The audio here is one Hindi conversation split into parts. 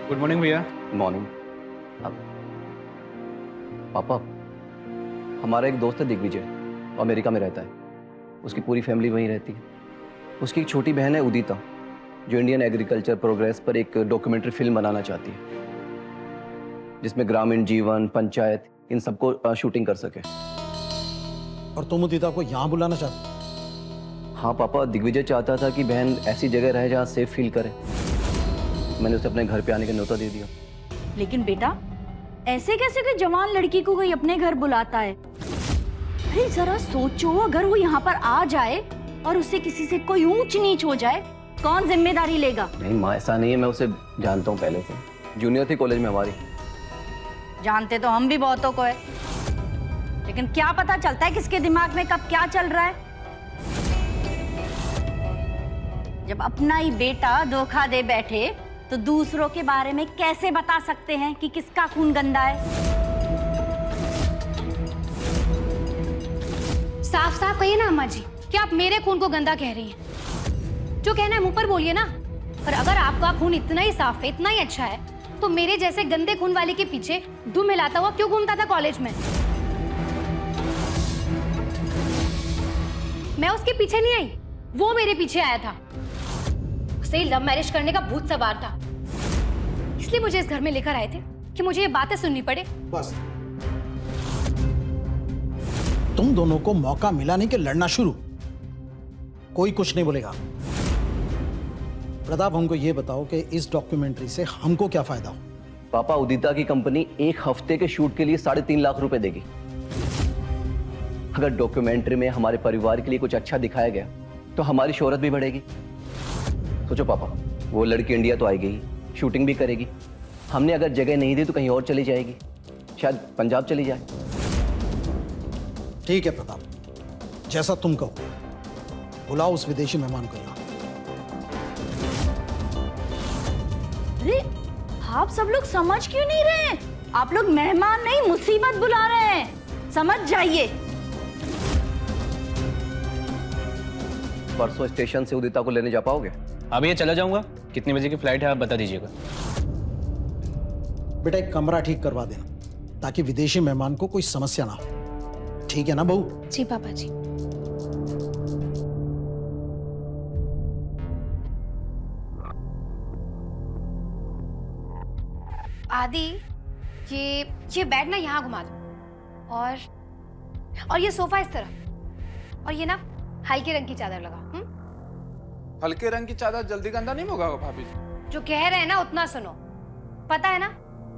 गुड मॉर्निंग भैया। मॉर्निंग। अब पापा, हमारा एक दोस्त है दिग्विजय, वो अमेरिका में रहता है। उसकी पूरी फैमिली वहीं रहती है। उसकी एक छोटी बहन है उदिता, जो इंडियन एग्रीकल्चर प्रोग्रेस पर एक डॉक्यूमेंट्री फिल्म बनाना चाहती है, जिसमें ग्रामीण जीवन, पंचायत, इन सबको शूटिंग कर सके। और तुम उदिता को यहाँ बुलाना चाहते? हाँ पापा, दिग्विजय चाहता था कि बहन ऐसी जगह रहे जहाँ सेफ फील करे। मैंने उसे अपने घर पे आने का न्योता दे दिया। लेकिन बेटा, ऐसे कैसे कोई जवान लड़की को कोई अपने घर बुलाता है? अरे जरा सोचो, अगर वो यहाँ पर आ जाए और उससे किसी से कोई ऊंच नीच हो जाए, कौन जिम्मेदारी लेगा? नहीं माँ, ऐसा नहीं है, मैं उसे जानता हूँ पहले से। जूनियर थी कॉलेज में हमारी। जानते तो हम भी बहुतों को है, लेकिन क्या पता चलता है किसके दिमाग में कब क्या चल रहा है। जब अपना ही बेटा धोखा दे बैठे तो दूसरों के बारे में कैसे बता सकते हैं कि किसका खून गंदा है? साफ साफ कहिए ना अम्मा जी कि आप मेरे खून को गंदा कह रही हैं। जो कहना है मुंह पर बोलिए ना। और अगर आपका खून इतना ही साफ है, इतना ही अच्छा है, तो मेरे जैसे गंदे खून वाले के पीछे धूम मिलाता हुआ क्यों घूमता था कॉलेज में? मैं उसके पीछे नहीं आई, वो मेरे पीछे आया था। उसे लव मैरिज करने का भूत सवार था, इसलिए मुझे इस घर में लेकर आए थे कि मुझे ये बातें सुननी पड़े। बस तुम दोनों को मौका मिला नहीं कि लड़ना शुरू। कोई कुछ नहीं बोलेगा। प्रताप, हमको ये बताओ कि इस डॉक्यूमेंट्री से हमको क्या फायदा हो? पापा, उदिता की कंपनी 1 हफ्ते के शूट के लिए 3.5 लाख रुपए देगी। अगर डॉक्यूमेंट्री में हमारे परिवार के लिए कुछ अच्छा दिखाया गया तो हमारी शोहरत भी बढ़ेगी। सोचो पापा, वो लड़की इंडिया तो आएगी ही, शूटिंग भी करेगी। हमने अगर जगह नहीं दी तो कहीं और चली जाएगी, शायद पंजाब चली जाए। ठीक है प्रताप, जैसा तुम कहो। बुलाओ उस विदेशी मेहमान को यहाँ। अरे आप सब लोग समझ क्यों नहीं रहे हैं? आप लोग मेहमान नहीं, मुसीबत बुला रहे हैं, समझ जाइए। परसों स्टेशन से उदिता को लेने जा पाओगे? अभी ये चला जाऊंगा। कितने बजे की फ्लाइट है आप बता दीजिएगा। बेटा, एक कमरा ठीक करवा देना ताकि विदेशी मेहमान को कोई समस्या ना हो। ठीक है ना बहू? जी पापा जी। आदि, ये बेड ना यहाँ घुमा दो, और ये सोफा इस तरफ, और ये ना हल्के रंग की चादर लगा। हल्के रंग की चादर जल्दी गंदा नहीं होगा भाभी जी? जो कह रहे हैं ना उतना सुनो। पता है ना,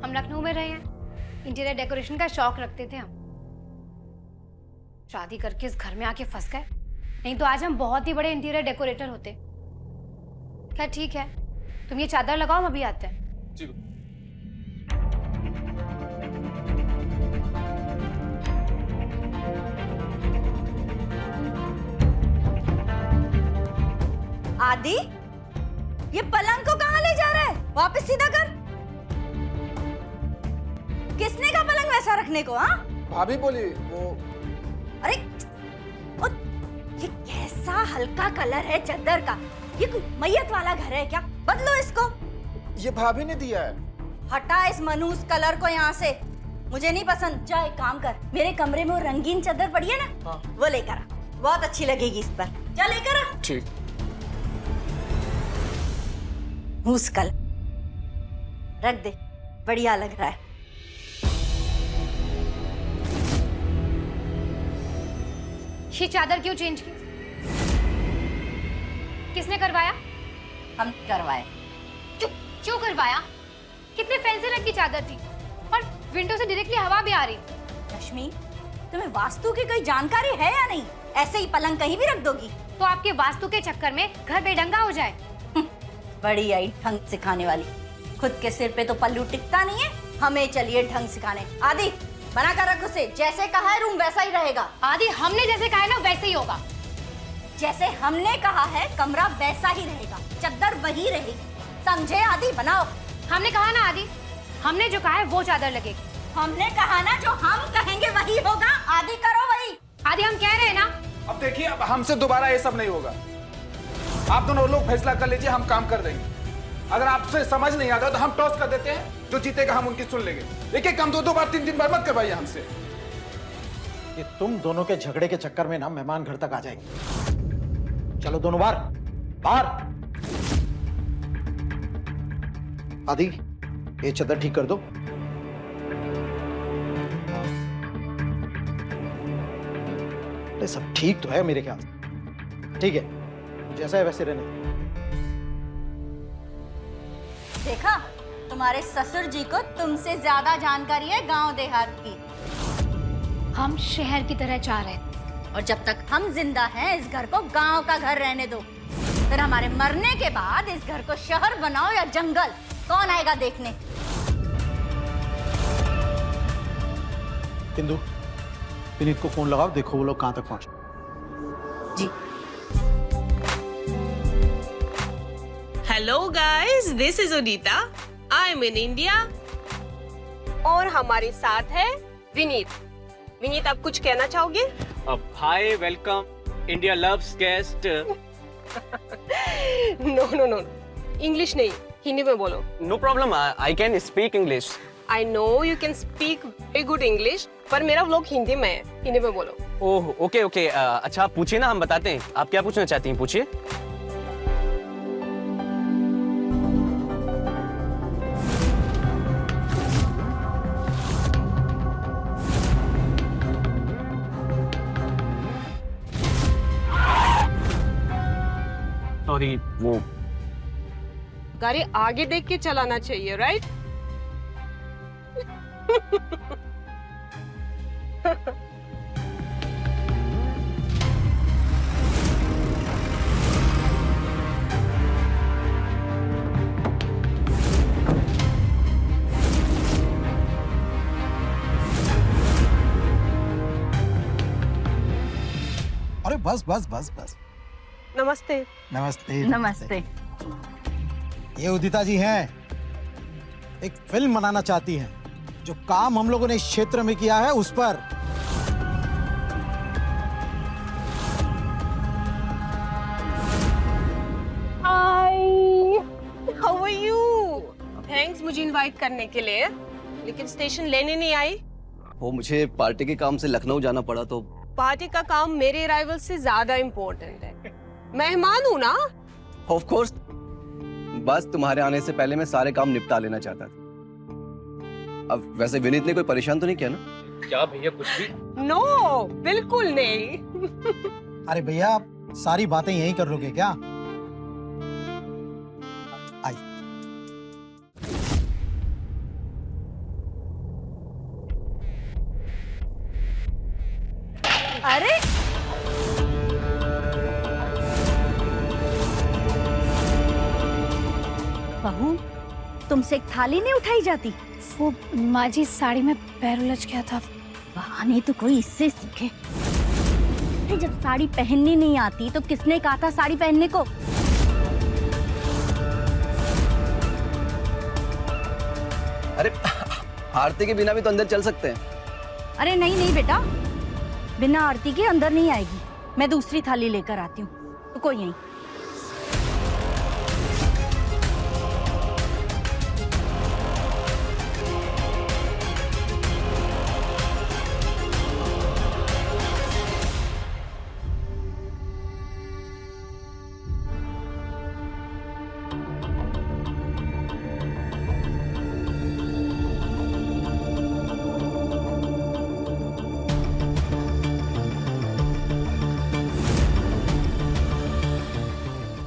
हम लखनऊ में रहे हैं, इंटीरियर डेकोरेशन का शौक रखते थे हम। शादी करके इस घर में आके फंस गए, नहीं तो आज हम बहुत ही बड़े इंटीरियर डेकोरेटर होते। क्या ठीक है, तुम ये चादर लगाओ, हम अभी आते हैं। जी। आदि, ये पलंग को कहाँ ले जा रहा है? वापस सीधा कर। किसने कहा पलंग वैसा रखने को? हाँ भाभी बोली वो। अरे ये कैसा हल्का कलर है चादर का? ये कोई मैयत वाला घर है क्या? बदलो इसको। ये भाभी ने दिया है। हटा इस मनूस कलर को यहाँ से, मुझे नहीं पसंद। जा एक काम कर, मेरे कमरे में वो रंगीन चादर पड़ी है ना, हाँ। वो लेकर आ, बहुत अच्छी लगेगी इस पर। जा लेकर आ। ठीक। मूस कल रख दे, बढ़िया लग रहा है। ये चादर क्यों चेंज की? किसने करवाया? हम करवाए। क्यों करवाया? कितने फैंसी रंग की चादर थी, और विंडो से डायरेक्टली हवा भी आ रही। रश्मि, तुम्हें वास्तु की कोई जानकारी है या नहीं? ऐसे ही पलंग कहीं भी रख दोगी तो आपके वास्तु के चक्कर में घर बेढंगा हो जाए। बड़ी आई ढंग सिखाने वाली। खुद के सिर पे तो पल्लू टिकता नहीं है, हमें चलिए ढंग सिखाने। आदि, मना कर रख उसे। जैसे कहा है रूम वैसा ही रहेगा। आदि, हमने जैसे कहा है ना वैसे ही होगा। जैसे हमने कहा है कमरा वैसा ही रहेगा, चादर वही रहेगी, समझे? आदि बनाओ। हमने कहा ना आदि, हमने जो कहा है वो चादर लगेगी। हमने कहा ना जो हम कहेंगे वही होगा। आदि करो वही। आदि, हम कह रहे हैं ना। अब देखिए, अब हमसे दोबारा ये सब नहीं होगा। आप दोनों लोग फैसला कर लीजिए, हम काम कर देंगे। अगर आपसे समझ नहीं आता तो हम टॉस कर देते हैं, जो जीतेगा हम उनकी सुन लेंगे। एक कम 2 बार 3 बार मत करवाइए हमसे। कि तुम दोनों के झगड़े के चक्कर में ना मेहमान घर तक आ जाएंगे। चलो दोनों बाहर बाहर। आदि ये चादर ठीक कर दो। अरे सब ठीक तो है मेरे ख्याल से। ठीक है, जैसा है वैसे रहने दो। देखा, तुम्हारे ससुर जी को तुमसे ज्यादा जानकारी है गांव देहात की। हम शहर की तरह चाह रहे थे। और जब तक हम जिंदा हैं इस घर को गांव का घर रहने दो। फिर हमारे मरने के बाद इस घर को शहर बनाओ या जंगल, कौन आएगा देखने। इंदु, विनीत को फोन लगाओ, देखो वो लोग कहां तक पहुंचे। जी। Hello guys, this is Udita. I'm in India. और हमारे साथ है विनीत। विनीत, आप कुछ कहना चाहोगे? Hi, welcome. India loves guest. No, English नहीं, हिंदी में बोलो। No problem, I can speak English. I know you can speak very good English, पर मेरा व्लॉग हिंदी में है, हिंदी में बोलो। ओह, ओके। अच्छा, आप पूछिए ना, हम बताते हैं। आप क्या पूछना चाहती हैं, पूछिए। सॉरी, वो गाड़ी आगे देख के चलाना चाहिए, राइट? अरे बस बस बस बस। नमस्ते। नमस्ते। नमस्ते। ये उदिता जी हैं, एक फिल्म बनाना चाहती हैं। जो काम हम लोगों ने इस क्षेत्र में किया है उस पर। हाय, हाउ आर यू? थैंक्स मुझे इनवाइट करने के लिए, लेकिन स्टेशन लेने नहीं आई। वो मुझे पार्टी के काम से लखनऊ जाना पड़ा तो। पार्टी का काम मेरे अराइवल से ज्यादा इम्पोर्टेंट है। मेहमान हूँ ना। ऑफ कोर्स, बस तुम्हारे आने से पहले मैं सारे काम निपटा लेना चाहता था। अब वैसे विनीत ने कोई परेशान तो नहीं किया ना? क्या भैया, कुछ भी? नो, बिल्कुल नहीं। अरे भैया, आप सारी बातें यहीं कर लोगे क्या? आइए। अरे बहू, तुमसे एक थाली नहीं उठाई जाती? वो माँ जी, साड़ी में पैर उलझ गया था। बहाने तो कोई इससे सीखे। अरे जब साड़ी पहननी नहीं आती तो किसने कहा था साड़ी पहनने को? अरे आरती के बिना भी तो अंदर चल सकते हैं। अरे नहीं बेटा, बिना आरती के अंदर नहीं आएगी। मैं दूसरी थाली लेकर आती हूँ, तो कोई नहीं।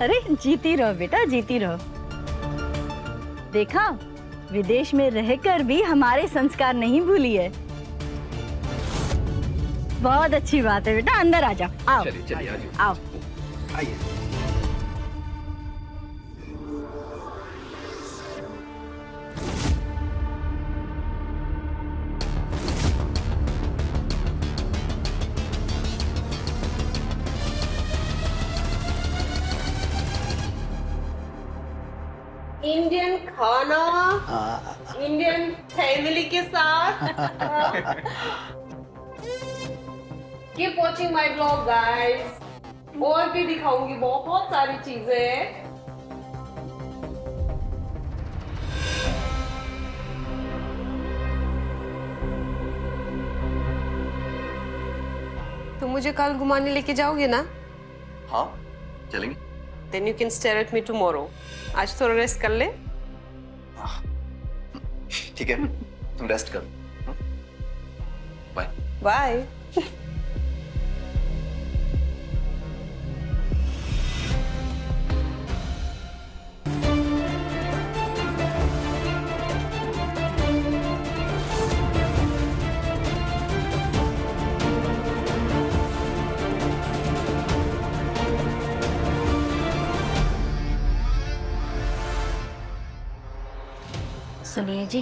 अरे जीती रहो बेटा, जीती रहो। देखा, विदेश में रहकर भी हमारे संस्कार नहीं भूली है। बहुत अच्छी बात है बेटा, अंदर आ जाओ। आओ चलिए आओ। आइए। इंडियन खाना, इंडियन फैमिली के साथ। Keep watching my blog guys. और भी दिखाऊंगी बहुत सारी चीजें। मुझे कल घुमाने लेके जाओगे ना? हाँ चलेंगे। Then you can stare at me tomorrow. आज थोड़ा रेस्ट कर ले। ठीक है, तुम रेस्ट कर। बाय। बाय। सुनिए जी,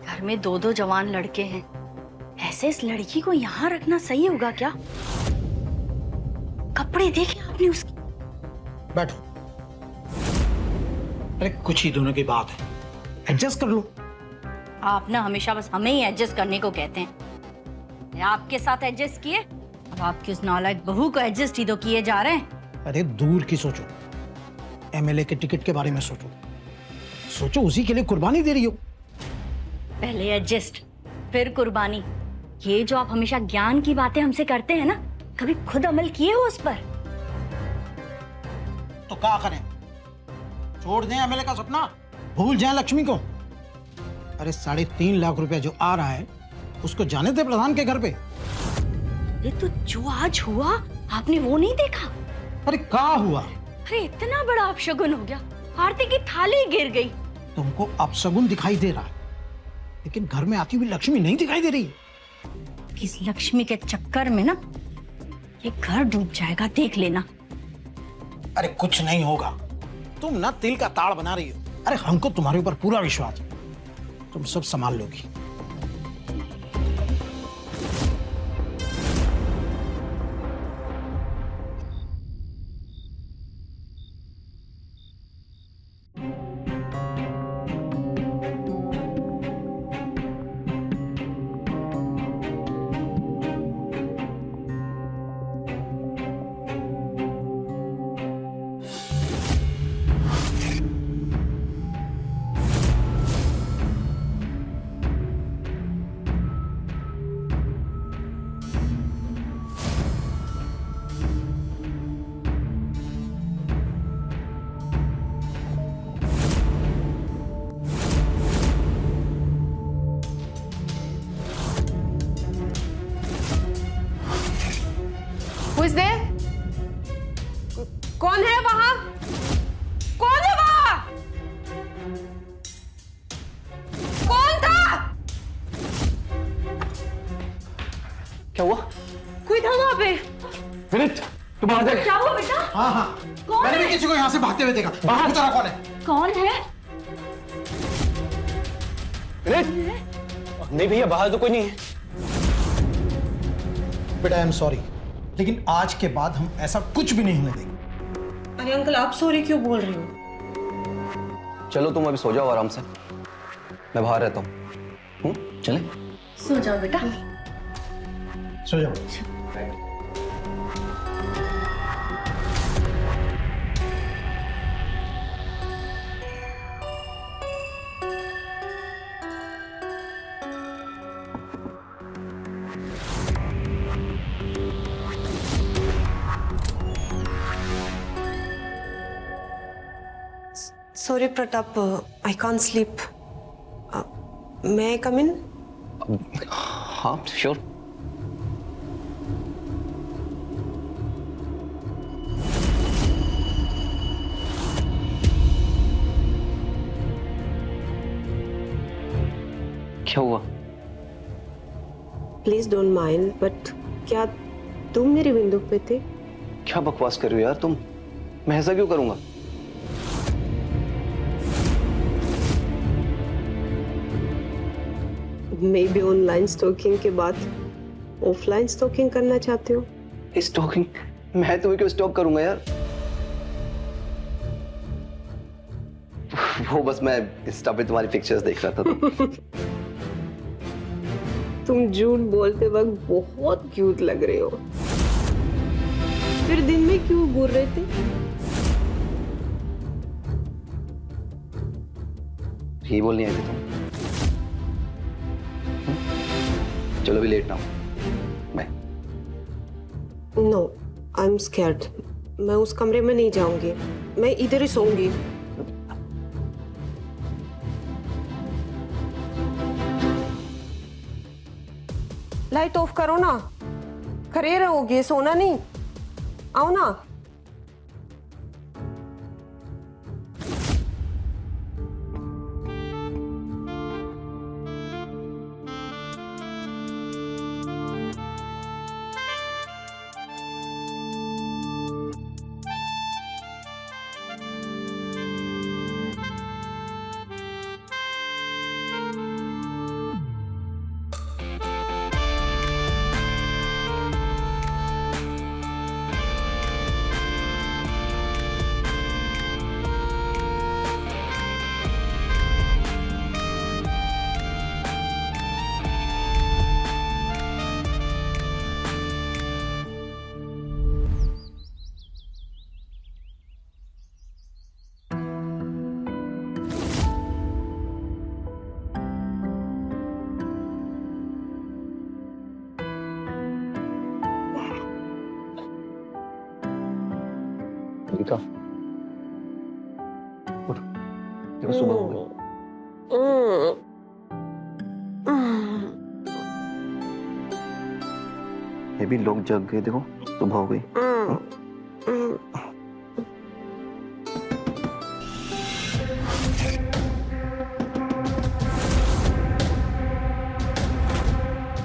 घर में दो दो जवान लड़के हैं, ऐसे इस लड़की को यहाँ रखना सही होगा क्या? कपड़े देखे आपने उसके? बैठो। अरे कुछ ही दोनों की बात है, एडजस्ट कर लो। आप ना हमेशा बस हमें ही एडजस्ट करने को कहते हैं। मैं आपके साथ एडजस्ट किए, अब आपकी उस नालायक बहू को एडजस्ट ही तो किए जा रहे हैं। अरे दूर की सोचो, एमएलए के टिकट के बारे में सोचो। सोचो उसी के लिए कुर्बानी दे रही हो। पहले एडजस्ट फिर कुर्बानी, ये जो आप हमेशा ज्ञान की बातें हमसे करते हैं ना, कभी खुद अमल किए हो उस पर? तो क्या करें, छोड़ दें एमएलए का सपना, भूल जाएं लक्ष्मी को? अरे 3.5 लाख रुपया जो आ रहा है उसको जाने दे प्रधान के घर पे। ये तो जो आज हुआ आपने वो नहीं देखा? अरे क्या हुआ? अरे इतना बड़ा अपशगुन हो गया, आरती की थाली गिर गई। तुमको अपशगुन दिखाई दे रहा है, लेकिन घर में आती हुई लक्ष्मी नहीं दिखाई दे रही। इस लक्ष्मी के चक्कर में ना ये घर डूब जाएगा, देख लेना। अरे कुछ नहीं होगा, तुम ना तिल का ताड़ बना रही हो। अरे हमको तुम्हारे ऊपर पूरा विश्वास है, तुम सब संभाल लोगी। Who is there? कौन है वहां? कौन है वहां? कौन था? क्या हुआ? कोई था वहां पे? विनीत, तुम आ जाए। क्या हुआ बेटा? हाँ हाँ, कौन मैंने है? भी किसी को यहाँ से भागते हुए देखा। बाहर उतरा कौन है? कौन है? विनीत, नहीं भैया बाहर तो कोई नहीं है। बेटा आई एम सॉरी, लेकिन आज के बाद हम ऐसा कुछ भी नहीं होने देंगे। अरे अंकल, आप सॉरी क्यों बोल रहे हो? चलो तुम अभी सो जाओ आराम से, मैं बाहर रहता हूँ। चले? सो जाओ बेटा। सो जाओ। Sorry Pratap, I can't sleep. May I come in? हाँ श्योर। क्या हुआ? Please don't mind, but क्या तुम मेरी बंदूक पे थे? क्या बकवास कर रही हो यार तुम? मैं ऐसा क्यों करूंगा? मे बी ऑनलाइन स्टॉकिंग के बाद ऑफलाइन स्टॉकिंग करना चाहते हो? स्टॉकिंग? मैं तुम्हें क्यों स्टॉक करूंगा यार? वो बस मैं इंस्टा पे तुम्हारी पिक्चर्स देख रहा था तो। तुम झूठ बोलते वक्त बहुत क्यूट लग रहे हो, फिर दिन में क्यों घूर रहे थे? यही बोलनी आई थी तुम? चलो भी लेट ना हो। Bye. No, I am scared. मैं उस कमरे में नहीं जाऊंगी, मैं इधर ही सोऊंगी। लाइट ऑफ करो ना, खड़े रहोगे, सोना नहीं। आओ ना। उदिता, उठ, देखो सुबह हो गई। ये भी लोग जग गए, देखो सुबह हो गई।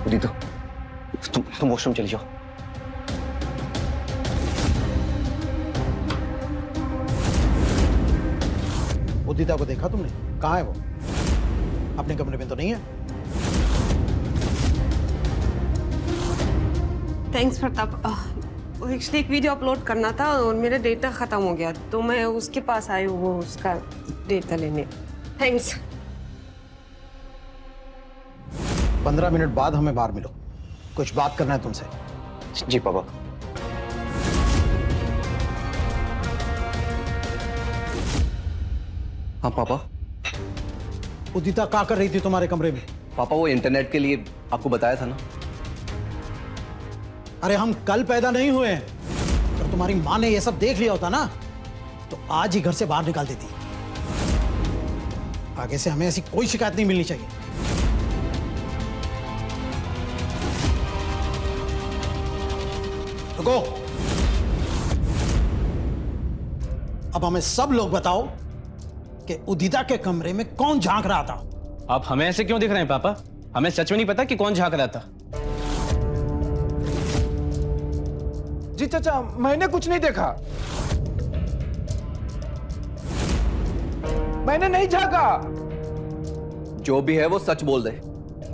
उदिता, तुम वॉशरूम चली जाओ। उदिता को देखा तुमने? कहाँ है वो? अपने कमरे में तो नहीं है। थैंक्स प्रताप। एक्चुअली एक वीडियो अपलोड करना था और मेरा डेटा खत्म हो गया, तो मैं उसके पास आई हूँ वो उसका डेटा लेने। थैंक्स। 15 मिनट बाद हमें बाहर मिलो, कुछ बात करना है तुमसे। जी पापा। हाँ पापा। उदिता क्या कर रही थी तुम्हारे कमरे में? पापा वो इंटरनेट के लिए आपको बताया था ना। अरे हम कल पैदा नहीं हुए हैं। अगर तुम्हारी माँ ने ये सब देख लिया होता ना, तो आज ही घर से बाहर निकाल देती। आगे से हमें ऐसी कोई शिकायत नहीं मिलनी चाहिए। रुको, अब हमें सब लोग बताओ कि उदिता के कमरे में कौन झांक रहा था? आप हमें ऐसे क्यों दिख रहे हैं पापा? हमें सच में नहीं पता कि कौन झांक रहा था। जी चाचा, मैंने कुछ नहीं देखा, मैंने नहीं झांका। जो भी है वो सच बोल दे,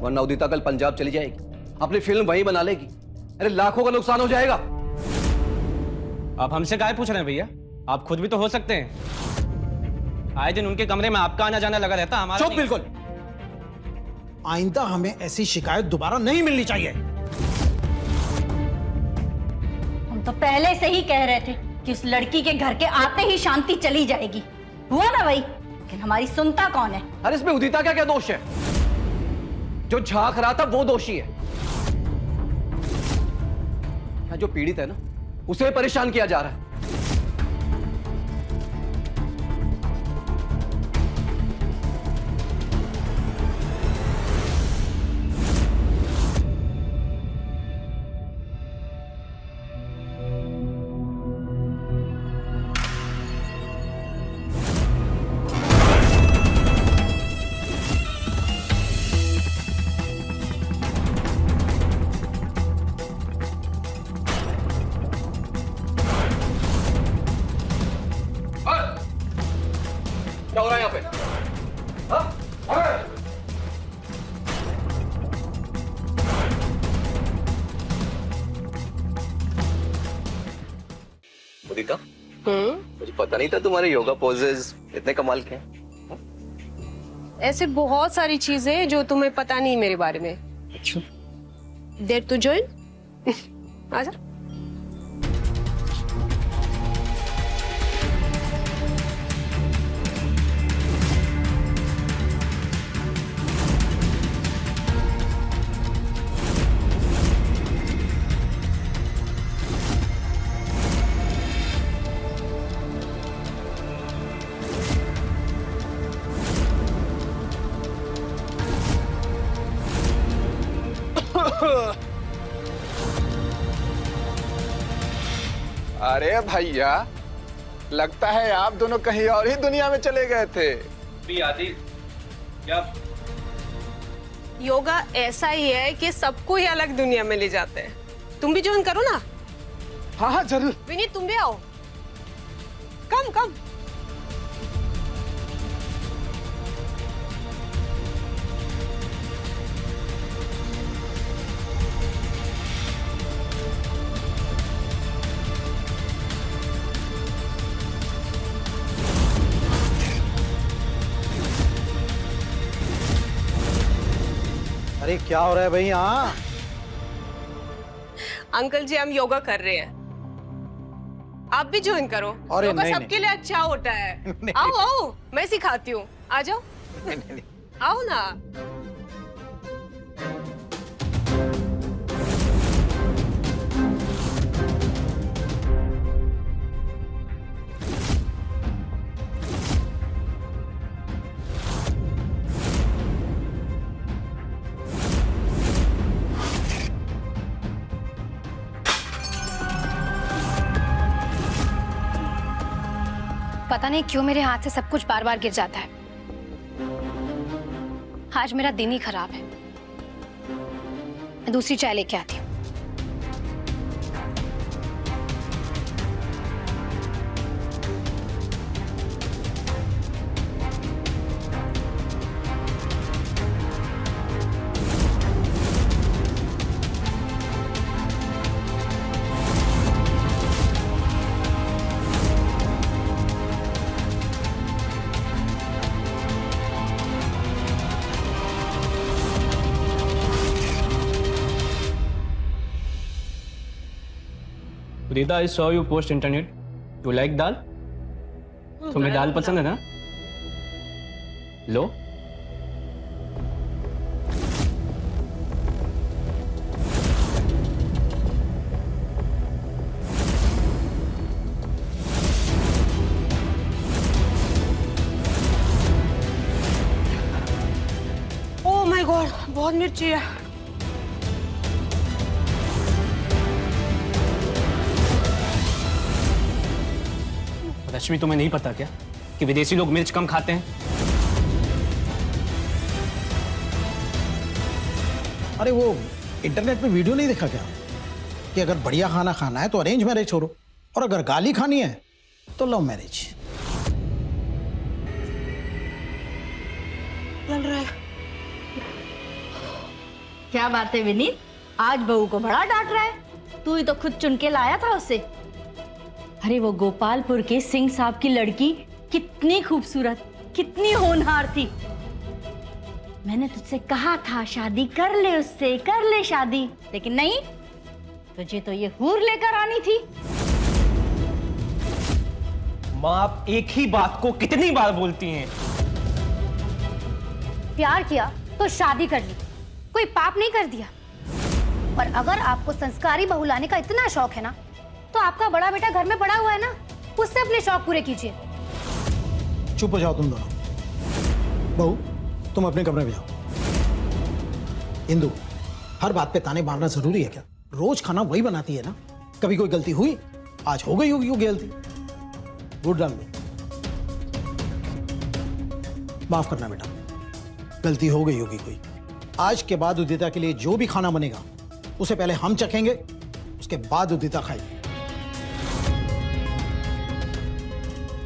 वरना उदिता कल पंजाब चली जाएगी, अपनी फिल्म वहीं बना लेगी। अरे लाखों का नुकसान हो जाएगा। आप हमसे काहे पूछ रहे हैं भैया? आप खुद भी तो हो सकते हैं। आए दिन उनके कमरे में आपका आना जाना लगा रहता, हमारा चुप, बिल्कुल। आइंदा हमें ऐसी शिकायत दोबारा नहीं मिलनी चाहिए। हम तो पहले से ही कह रहे थे कि उस लड़की के घर के आते ही शांति चली जाएगी। हुआ ना भाई? लेकिन हमारी सुनता कौन है? अरे इसमें उदिता का क्या दोष है? जो झांक रहा था वो दोषी है। जो पीड़ित है ना, उसे परेशान किया जा रहा है। क्या हो रहा है यहाँ पे? हाँ? उदिता, मुझे पता नहीं था तुम्हारे योगा पोजेस इतने कमाल के हैं। ऐसे बहुत सारी चीजें हैं जो तुम्हें पता नहीं मेरे बारे में। अच्छा, डेयर टू जॉइन? आजा। अरे भैया, लगता है आप दोनों कहीं और ही दुनिया में चले गए थे। भी आदि क्या योगा ऐसा ही है कि सबको ही अलग दुनिया में ले जाते हैं। तुम भी ज्वाइन करो ना। हाँ हाँ जरूर। विनीत तुम भी आओ। कम कम। अरे क्या हो रहा है भाई यहाँ? अंकल जी हम योगा कर रहे हैं, आप भी ज्वाइन करो। अरे योगा नहीं, सबके लिए अच्छा होता है। नहीं। आओ आओ, मैं सिखाती हूँ, आ जाओ। आओ ना। पता नहीं क्यों मेरे हाथ से सब कुछ बार बार गिर जाता है। आज मेरा दिन ही खराब है। मैं दूसरी चाय लेके आती हूँ। Rita, I saw you post internet. You like दाल? तुम्हें दाल पसंद है ना? लो। ओह माय गॉड, बहुत मिर्ची है। रश्मि, तुम्हें नहीं पता क्या कि विदेशी लोग मिर्च कम खाते हैं? अरे वो इंटरनेट पे वीडियो नहीं देखा क्या कि अगर बढ़िया खाना खाना है तो अरेंज मैरिज छोड़ो, और अगर गाली खानी है तो लव मैरिज। चल रहा है। क्या बात है विनीत, आज बहू को बड़ा डांट रहा है। तू ही तो खुद चुन के लाया था उसे। अरे वो गोपालपुर के सिंह साहब की लड़की कितनी खूबसूरत, कितनी होनहार थी। मैंने तुझसे कहा था शादी कर ले उससे, कर ले शादी, लेकिन नहीं, तुझे तो ये हूर लेकर आनी थी। माँ, आप एक ही बात को कितनी बार बोलती हैं? प्यार किया तो शादी कर ली, कोई पाप नहीं कर दिया। और अगर आपको संस्कारी बहू लाने का इतना शौक है ना, तो आपका बड़ा बेटा घर में पड़ा हुआ है ना, उससे अपने शौक पूरे कीजिए। चुप हो जाओ तुम दोनों। बहू, तुम अपने कमरे में जाओ। इंदु, हर बात पे ताने मारना जरूरी है क्या? रोज खाना वही बनाती है ना, कभी कोई गलती हुई? आज हो गई होगी वो गलती। गुड डाल दो। माफ करना बेटा, गलती हो गई होगी कोई। आज के बाद उदिता के लिए जो भी खाना बनेगा उसे पहले हम चखेंगे, उसके बाद उदिता खाएगी।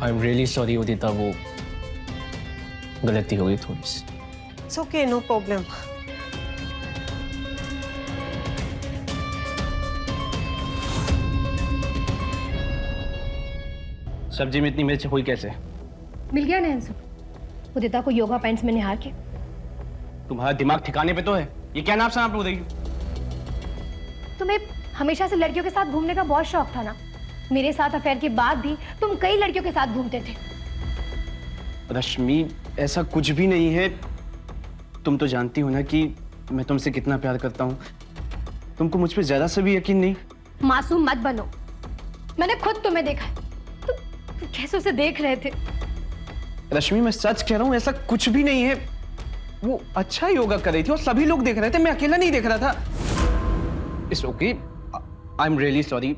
I am really sorry Udita, वो गलती हो गई थोड़ी सी। It's okay, no problem. सब्जी में इतनी मिर्च हुई कैसे? मिल गया ना सब। उदिता को योगा पैंट्स में निहार के। तुम्हारा दिमाग ठिकाने पे तो है? ये क्या नाम आप बोल रही हो? तुम्हें हमेशा से लड़कियों के साथ घूमने का बहुत शौक था ना। मेरे साथ अफेयर के बाद भी तुम कई लड़कियों के साथ घूमते थे। रश्मि, ऐसा कुछ भी नहीं है। तुम तो जानती हो ना कि मैं तुमसे कितना प्यार करता हूँ। तुमको मुझ पे जरा सा भी यकीन नहीं? मासूम मत बनो, मैंने खुद तुम्हें देखा है। तुम कैसे उसे देख रहे थे? रश्मि, मैं सच कह रहा हूँ, ऐसा कुछ भी नहीं है। वो अच्छा योगा कर रही थी और सभी लोग देख रहे थे, मैं अकेला नहीं देख रहा था। It's okay, I am really sorry.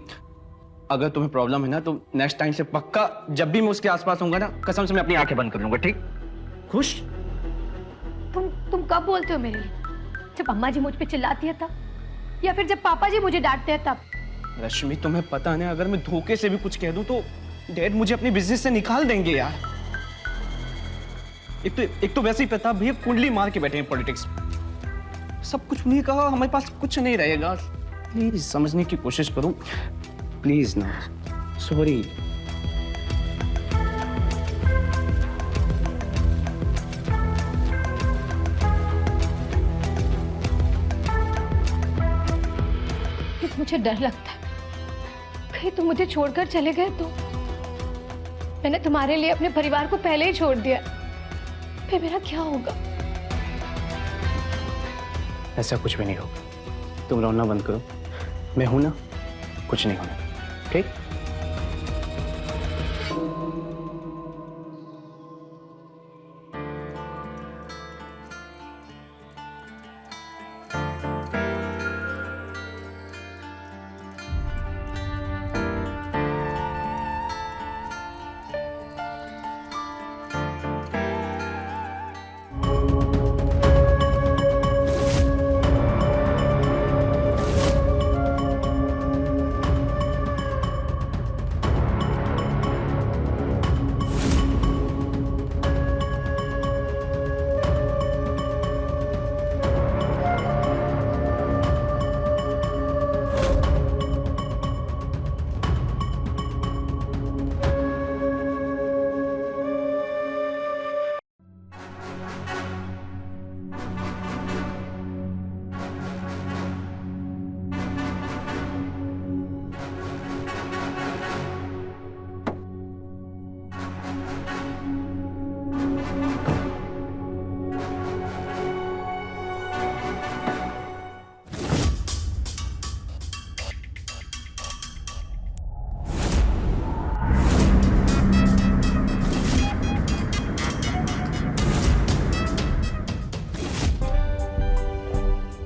अगर तुम्हें प्रॉब्लम है ना तो नेक्स्ट टाइम से पक्का जब भी मैं उसके आसपास होऊंगा ना, कसम से मैं अपनी आंखें बंद कर लूंगा, ठीक? खुश? तुम कब बोलते हो मेरे लिए? जब अम्मा जी मुझ पे चिल्लाती है तब, या फिर जब पापा जी मुझे डांटते हैं तब? रश्मि, तुम्हें पता है ना, अगर मैं धोखे से भी कुछ कह दूं तो डैड मुझे अपने बिजनेस से निकाल देंगे यार। एक तो वैसे ही प्रताप भैया कुंडली मार के बैठे हैं पॉलिटिक्स। सब कुछ उन्हीं का, हमारे पास कुछ नहीं रहेगा। प्लीज समझने की कोशिश करो, प्लीज ना। सॉरी। मुझे डर लगता है कहीं तुम मुझे छोड़कर चले गए तो। मैंने तुम्हारे लिए अपने परिवार को पहले ही छोड़ दिया, फिर मेरा क्या होगा? ऐसा कुछ भी नहीं होगा, तुम रोना बंद करो। मैं हूं ना, कुछ नहीं होना, ठीक?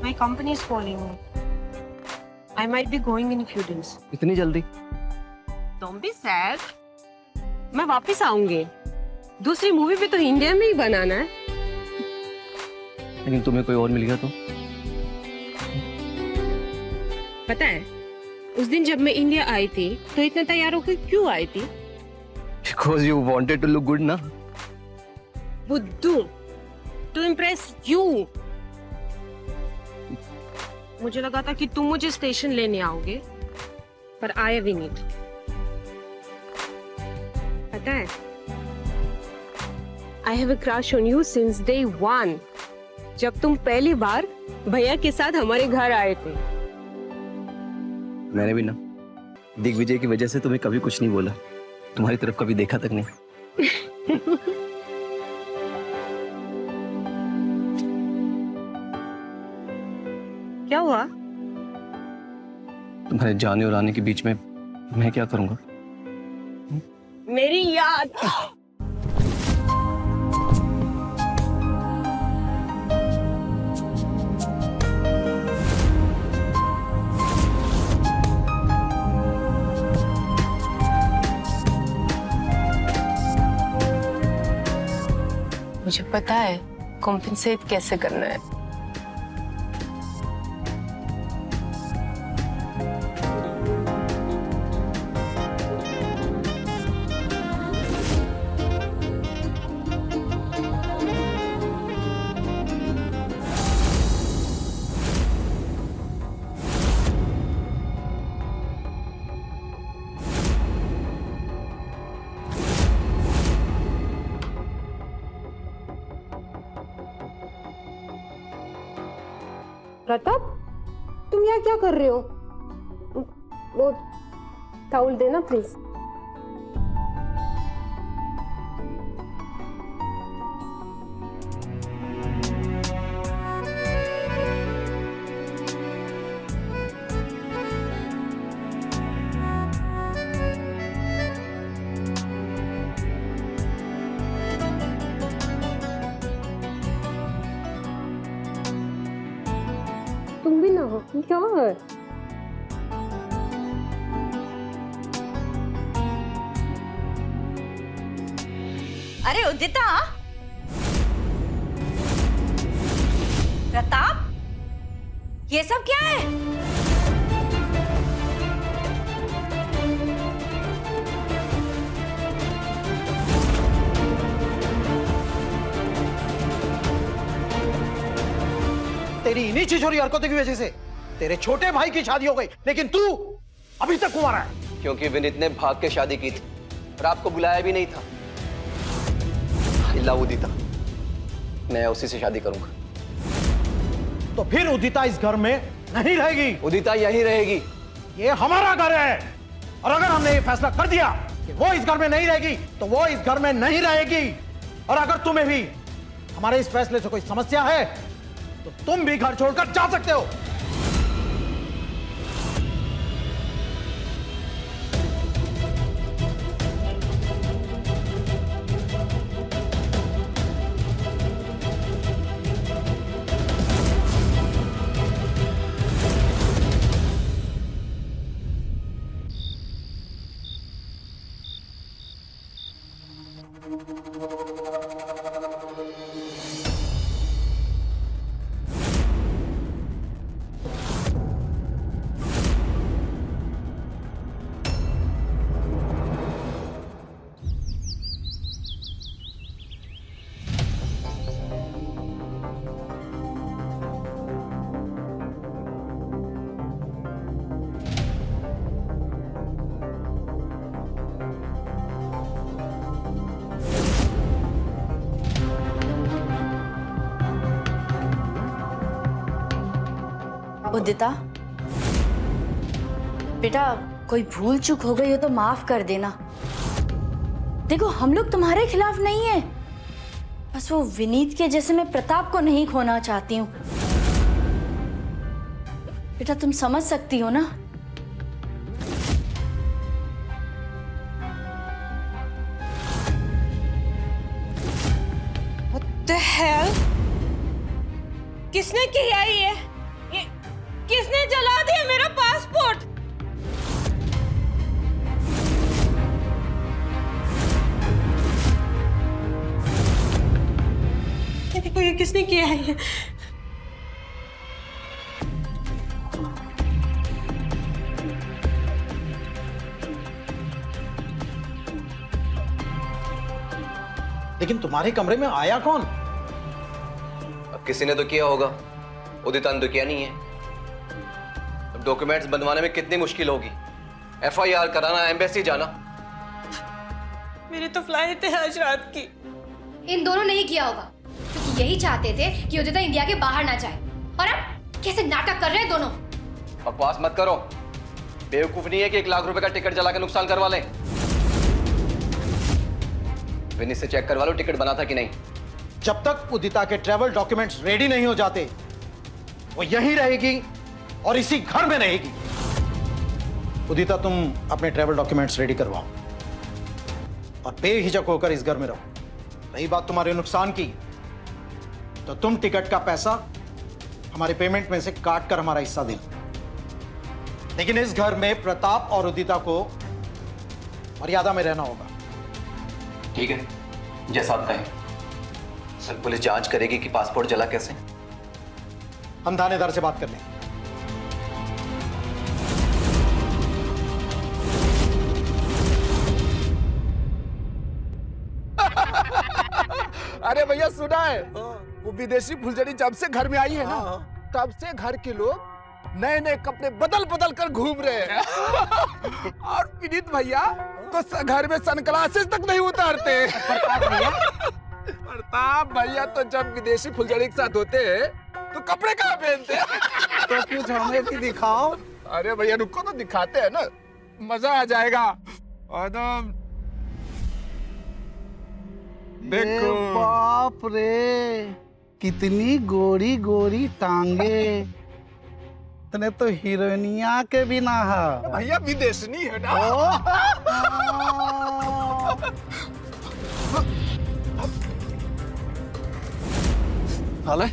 My company is calling me. I might be going in a few days. इतनी जल्दी? Don't be sad. मैं वापस आऊंगी। दूसरी मूवी भी तो इंडिया में ही बनाना है। लेकिन तुम्हें कोई और मिल गया तो? पता है, उस दिन जब मैं इंडिया आई थी तो इतना तैयार होकर क्यों आई थी? Because you wanted to look good ना? बुद्धू, to impress you. मुझे लगा था कि तुम मुझे स्टेशन लेने आओगे, पर आए भी नहीं। पता है, I have a crush on you since day one. जब तुम पहली बार भैया के साथ हमारे घर आए थे। मैंने भी ना दिग्विजय की वजह से तुम्हें कभी कुछ नहीं बोला, तुम्हारी तरफ कभी देखा तक नहीं। क्या हुआ? तुम्हारे जाने और आने के बीच में मैं क्या करूंगा? मेरी याद। मुझे पता है कॉम्पेंसेट कैसे करना है। प्रताप, तुम यहाँ क्या कर रहे हो? वो टाउल देना प्लीज। तुम भी ना, क्या है? अरे उदिता, प्रताप, ये सब क्या है? तेरी इन्हीं छिछोरी हरकतों की वजह से तेरे छोटे भाई की शादी हो गई, लेकिन तू अभी तक कुंवारा है। क्योंकि विनीत ने भाग के शादी की थी और आपको बुलाया भी नहीं था। इल्ला उदिता, मैं उसी से शादी करूंगा। तो फिर उदिता इस घर में नहीं रहेगी। उदिता यहीं रहेगी। ये हमारा घर है, और अगर हमने ये फैसला कर दिया कि वो इस घर में नहीं रहेगी तो वो इस घर में नहीं रहेगी। और अगर तुम्हें भी हमारे इस फैसले से कोई समस्या है तो तुम भी घर छोड़कर जा सकते हो। उदिता, बेटा कोई भूल चूक हो गई हो तो माफ कर देना। देखो हम लोग तुम्हारे खिलाफ नहीं है, बस वो विनीत के जैसे मैं प्रताप को नहीं खोना चाहती हूँ। बेटा तुम समझ सकती हो ना? What the hell? किसने किया ये किसने जला दिया मेरा पासपोर्ट? ये किसने किया है ये? लेकिन तुम्हारे कमरे में आया कौन? अब किसी ने तो किया होगा, उदिता ने तो किया नहीं है। डॉक्यूमेंट्स बनवाने में कितनी मुश्किल होगी, एफआईआर कराना, एम्बेसी जाना। मेरी तो फ्लाइट है आज रात की। इन दोनों ने ही किया होगा, क्योंकि यही चाहते थे कि उदिता इंडिया के बाहर ना जाए। और अब कैसे नाटक कर रहे हैं दोनों। बकवास मत करो। बेवकूफ नहीं है कि 1 लाख रुपए का टिकट जला के नुकसान करवा लें। विनीत से चेक करवा लो टिकट बना था कि नहीं। जब तक उदिता के ट्रैवल डॉक्यूमेंट्स रेडी नहीं हो जाते वो यहीं रहेगी और इसी घर में रहेगी। उदिता तुम अपने ट्रैवल डॉक्यूमेंट्स रेडी करवाओ और बेहिचक होकर इस घर में रहो। रही बात तुम्हारे नुकसान की, तो तुम टिकट का पैसा हमारे पेमेंट में से काट कर हमारा हिस्सा देना। लेकिन इस घर में प्रताप और उदिता को मर्यादा में रहना होगा। ठीक है, जैसा आप कहें। सर पुलिस जांच करेगी कि पासपोर्ट जला कैसे। हम थानेदार से बात कर लेंगे। अरे भैया सुना है, वो विदेशी फुलझड़ी जब से घर में आई है ना, तब से घर के लोग नए नए कपड़े बदल बदल कर घूम रहे हैं। और विनीत भैया तो घर में सनग्लासेस तक नहीं उतारते। प्रताप भैया तो जब विदेशी फुलझड़ी के साथ होते हैं तो कपड़े कहाँ पहनते हैं? तो कुछ हमें भी दिखाओ। अरे भैया रुको तो दिखाते हैं ना, मजा आ जाएगा। एकदम देखो। बाप रे, कितनी गोरी गोरी टांगे। तने तो हीरोइनिया के भी ना है। भैया विदेशनी है ना। थाला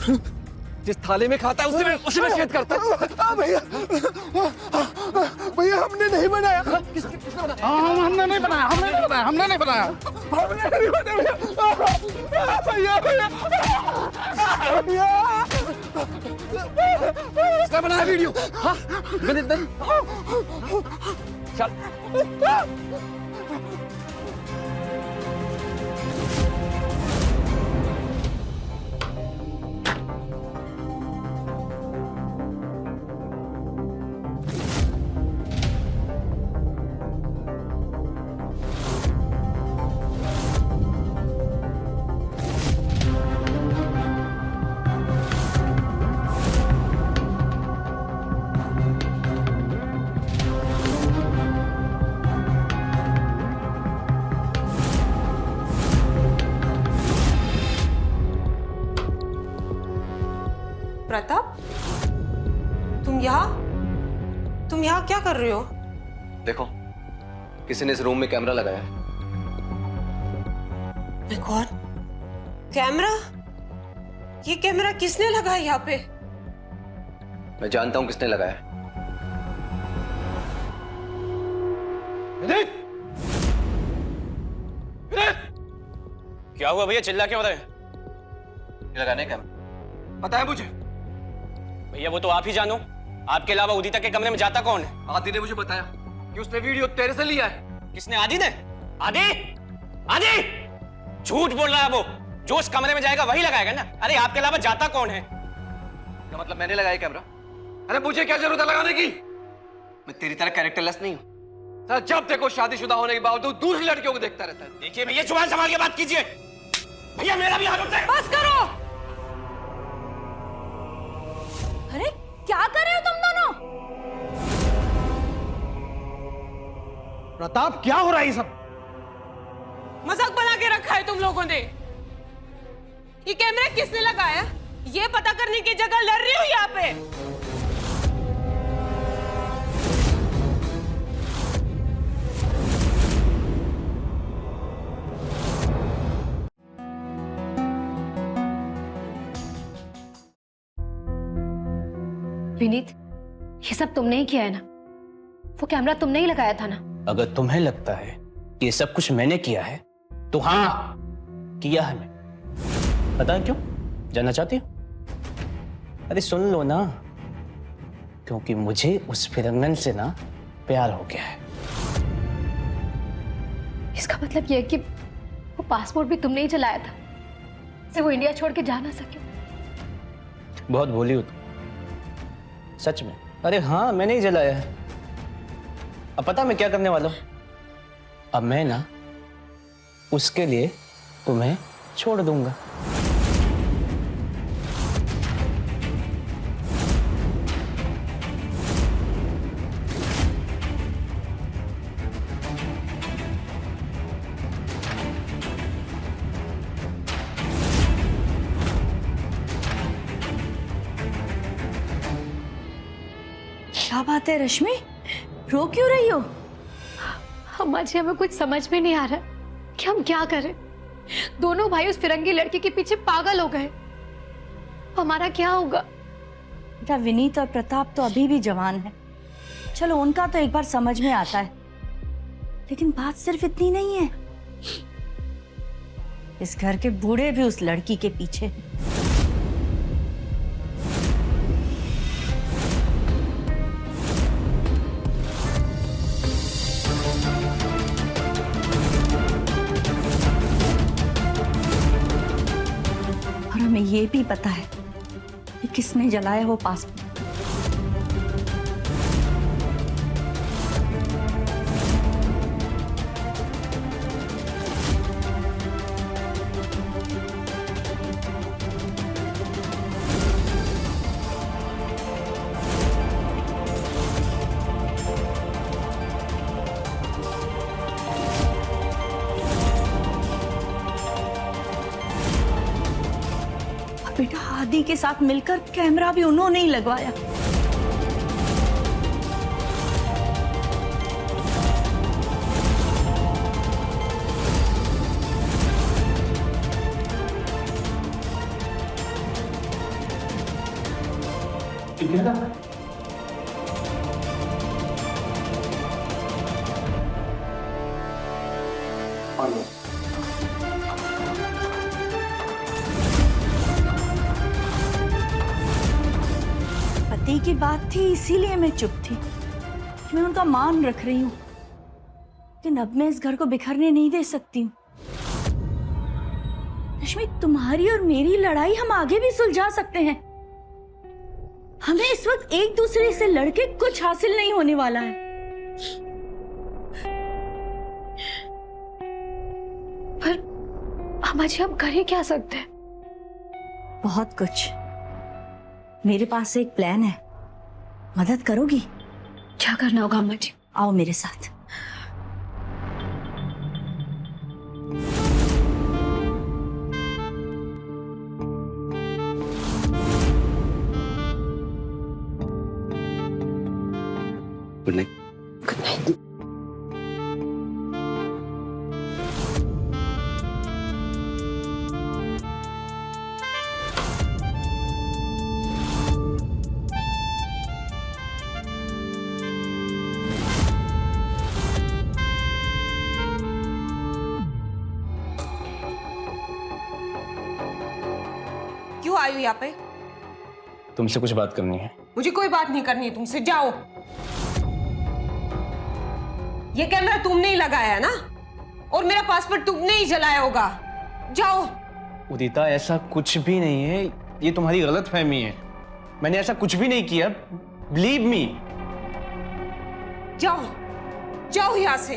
जिस थाले में खाता है उसी में छेद करता है। भैया भैया हमने नहीं बनाया। हमने नहीं बनाया, हमने नहीं बनाया, हमने नहीं बनाया। हमने नहीं होने भैया भैया भैया इसका बनाया वीडियो। हाँ विनीत नहीं। चल प्रताप, तुम यहाँ क्या कर रहे हो? देखो, किसी ने इस रूम में कैमरा लगाया है। मैं कौन? कैमरा? ये कैमरा किसने लगाया यहाँ पे? मैं जानता हूं किसने लगाया है। क्या हुआ भैया, चिल्ला क्यों रहे हैं? ये लगाने का कैमरा पता है मुझे। भैया वो तो आप ही जानो, आपके अलावा उदिता के कमरे में जाता कौन है? आदि ने मुझे बताया कि उसने वीडियो तेरे से लिया है। किसने? आदि ने? आदि? आदि? झूठ बोल रहा है वो। जो उस कमरे में जाएगा वही लगाएगा ना। अरे आपके अलावा जाता कौन है? क्या मतलब मैंने लगाया कैमरा? अरे मुझे क्या जरूरत है लगाने की? मैं तेरी तरह कैरेक्टरलेस नहीं हूं। जब देखो शादीशुदा होने के बावजूद दूसरी लड़कियों को देखता रहता है। देखिए भैया, जुबान संभाल के बात कीजिए। भैया मेरा भी हाथ उठता है। बस करो। अरे क्या कर रहे हो तुम दोनों? प्रताप क्या हो रहा है ये सब? मजाक बना के रखा है तुम लोगों ने। ये कैमरा किसने लगाया? ये पता करने की जगह लड़ रही हो यहाँ पे। विनीत, ये सब तुमने ही किया है ना? वो कैमरा तुमने ही लगाया था ना? अगर तुम्हें लगता है कि ये सब कुछ मैंने किया है तो हाँ, किया है मैं। पता है क्यों? जानना चाहती हो? अरे सुन लो ना, क्योंकि मुझे उस फिरंगन से ना प्यार हो गया है। इसका मतलब यह है कि वो पासपोर्ट भी तुमने ही चलाया था, से वो इंडिया छोड़ के जा ना सके। बहुत भोली हो तुम, सच में। अरे हाँ, मैंने ही जलाया है। अब पता मैं क्या करने वाला हूं? अब मैं ना उसके लिए तुम्हें छोड़ दूंगा। क्या बात है रश्मि, रो क्यों रही हो? अम्मा जी, हमें कुछ समझ में नहीं आ रहा कि हम क्या करें। दोनों भाई उस फिरंगी लड़की के पीछे पागल हो गए। हमारा क्या होगा? बेटा, विनीत और प्रताप तो अभी भी जवान है। चलो उनका तो एक बार समझ में आता है, लेकिन बात सिर्फ इतनी नहीं है। इस घर के बूढ़े भी उस लड़की के पीछे हैं। और हमें ये भी पता है कि किसने जलाया वो पासपोर्ट। बेटा, आदि के साथ मिलकर कैमरा भी उन्होंने ही लगवाया। पति की बात थी इसीलिए मैं चुप थी। मैं उनका मान रख रही हूँ, लेकिन अब मैं इस घर को बिखरने नहीं दे सकती हूँ। रश्मि, तुम्हारी और मेरी लड़ाई हम आगे भी सुलझा सकते हैं। हमें इस वक्त एक दूसरे से लड़के कुछ हासिल नहीं होने वाला है। पर अम्मा जी आप कर ही क्या सकते हैं? बहुत कुछ। मेरे पास एक प्लान है, मदद करोगी? क्या करना होगा अम्मा जी? आओ मेरे साथ। Good night. Good night. क्यों आई हो यहाँ पे? तुमसे कुछ बात करनी है। मुझे कोई बात नहीं करनी है तुमसे, जाओ। ये कैमरा तुमने ही लगाया है ना, और मेरा पासपोर्ट तुमने ही जलाया होगा। जाओ। उदिता, ऐसा कुछ भी नहीं है, ये तुम्हारी गलतफहमी है। मैंने ऐसा कुछ भी नहीं किया, बिलीव मी। जाओ, जाओ यहाँ से।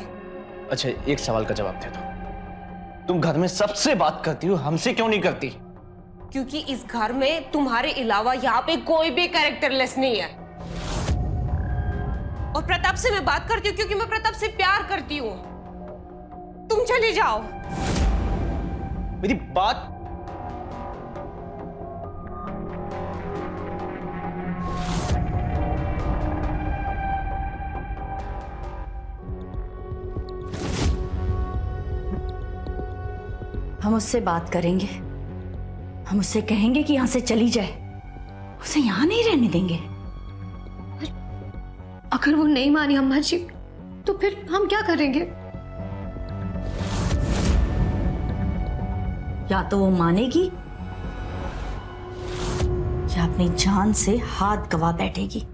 अच्छा, एक सवाल का जवाब दे दो, तुम घर में सबसे बात करती हो, हमसे क्यों नहीं करती? क्योंकि इस घर में तुम्हारे अलावा यहाँ पे कोई भी कैरेक्टरलेस नहीं है। और प्रताप से मैं बात करती हूँ क्योंकि मैं प्रताप से प्यार करती हूँ। तुम चले जाओ। मेरी बात हम उससे बात करेंगे, हम उससे कहेंगे कि यहां से चली जाए, उसे यहां नहीं रहने देंगे। अगर वो नहीं मानी अम्मा जी, तो फिर हम क्या करेंगे? या तो वो मानेगी या अपनी जान से हाथ गवा बैठेगी।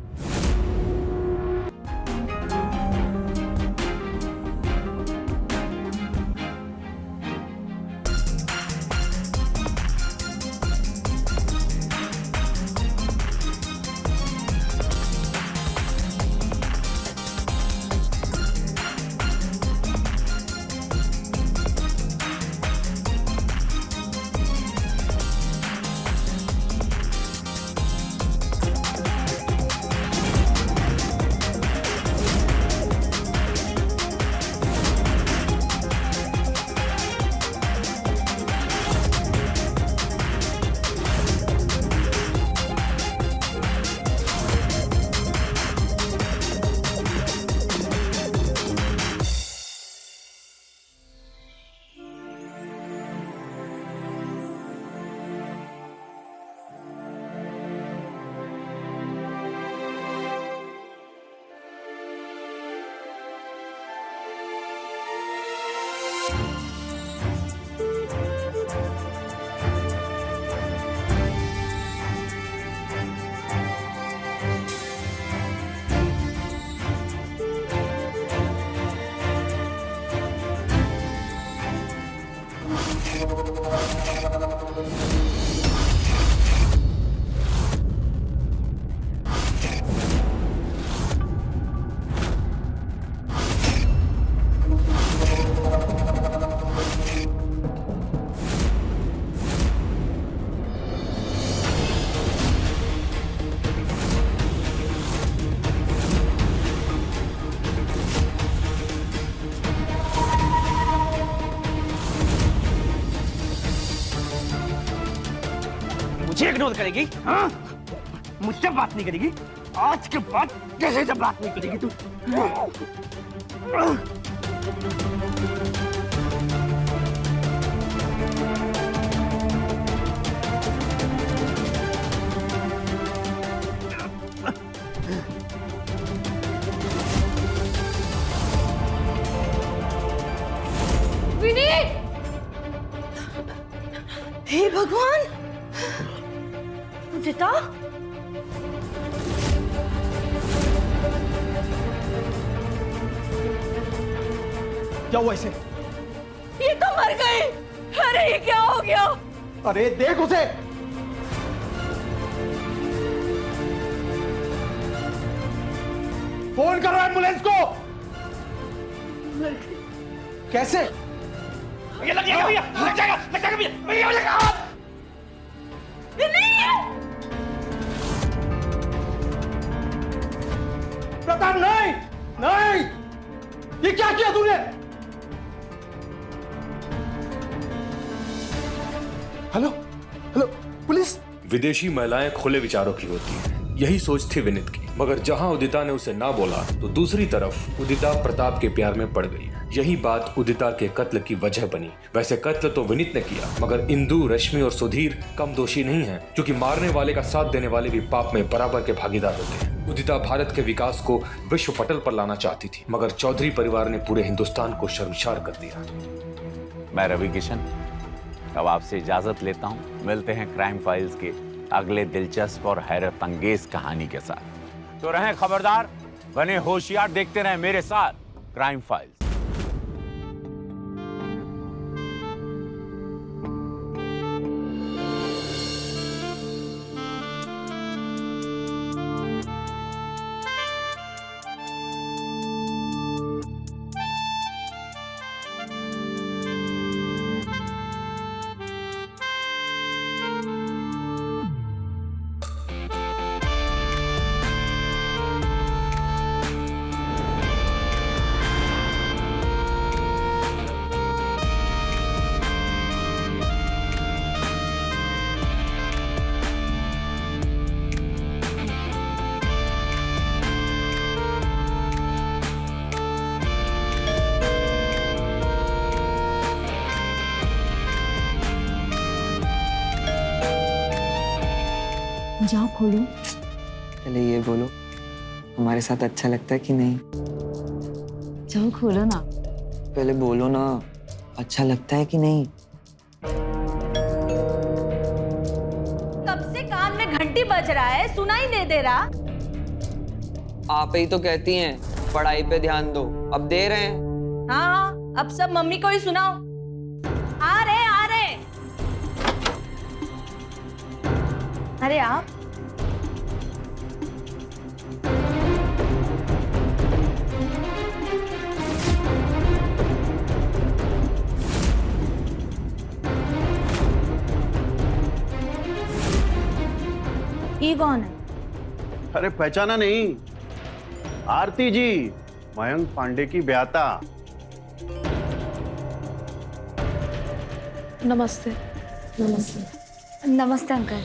मुझे इग्नोर करेगी? हाँ? मुझसे बात नहीं करेगी? आज के बाद कैसे से बात नहीं करेगी तू? विनीत! हे भगवान! उदिता, क्या हुआ इसे? ये तो मर गई। अरे ये क्या हो गया? अरे देख उसे। फोन करो एम्बुलेंस को। कैसे? ये लग जाएगा भैया, लग जाएगा भैया, भैया लग जाएगा। प्रताप नहीं, नहीं, ये क्या किया तूने? Hello hello police. विदेशी महिलाएं खुले विचारों की होती हैं, यही सोच थी विनीत की। मगर जहां उदिता ने उसे ना बोला तो दूसरी तरफ उदिता प्रताप के प्यार में पड़ गई। यही बात उदिता के कत्ल की वजह बनी। वैसे कत्ल तो विनीत ने किया, मगर इंदु, रश्मि और सुधीर कम दोषी नहीं हैं, क्योंकि मारने वाले का साथ देने वाले भी पाप में बराबर के भागीदार होते हैं। उदिता भारत के विकास को विश्व पटल पर लाना चाहती थी, मगर चौधरी परिवार ने पूरे हिंदुस्तान को शर्मसार कर दिया। मैं रवि किशन अब आपसे इजाजत लेता हूँ। मिलते हैं क्राइम फाइल्स के अगले दिलचस्प और हैरत अंगेज कहानी के साथ। तो रहें खबरदार, बने होशियार, देखते रहें मेरे साथ क्राइम फाइल्स। जाओ खोलो। पहले ये बोलो, हमारे साथ अच्छा लगता है कि नहीं? जाओ खोलो ना। पहले बोलो ना, अच्छा लगता है कि नहीं? कब से कान में घंटी बज रहा है, सुनाई नहीं दे रहा? आप ही तो कहती हैं पढ़ाई पे ध्यान दो, अब दे रहे हैं। हाँ हाँ, अब सब मम्मी को ही सुनाओ। आ रहे आ रहे। अरे आप ये कौन है? अरे पहचाना नहीं? आरती जी, मयंक पांडे की ब्याता। नमस्ते। नमस्ते। नमस्ते अंकल।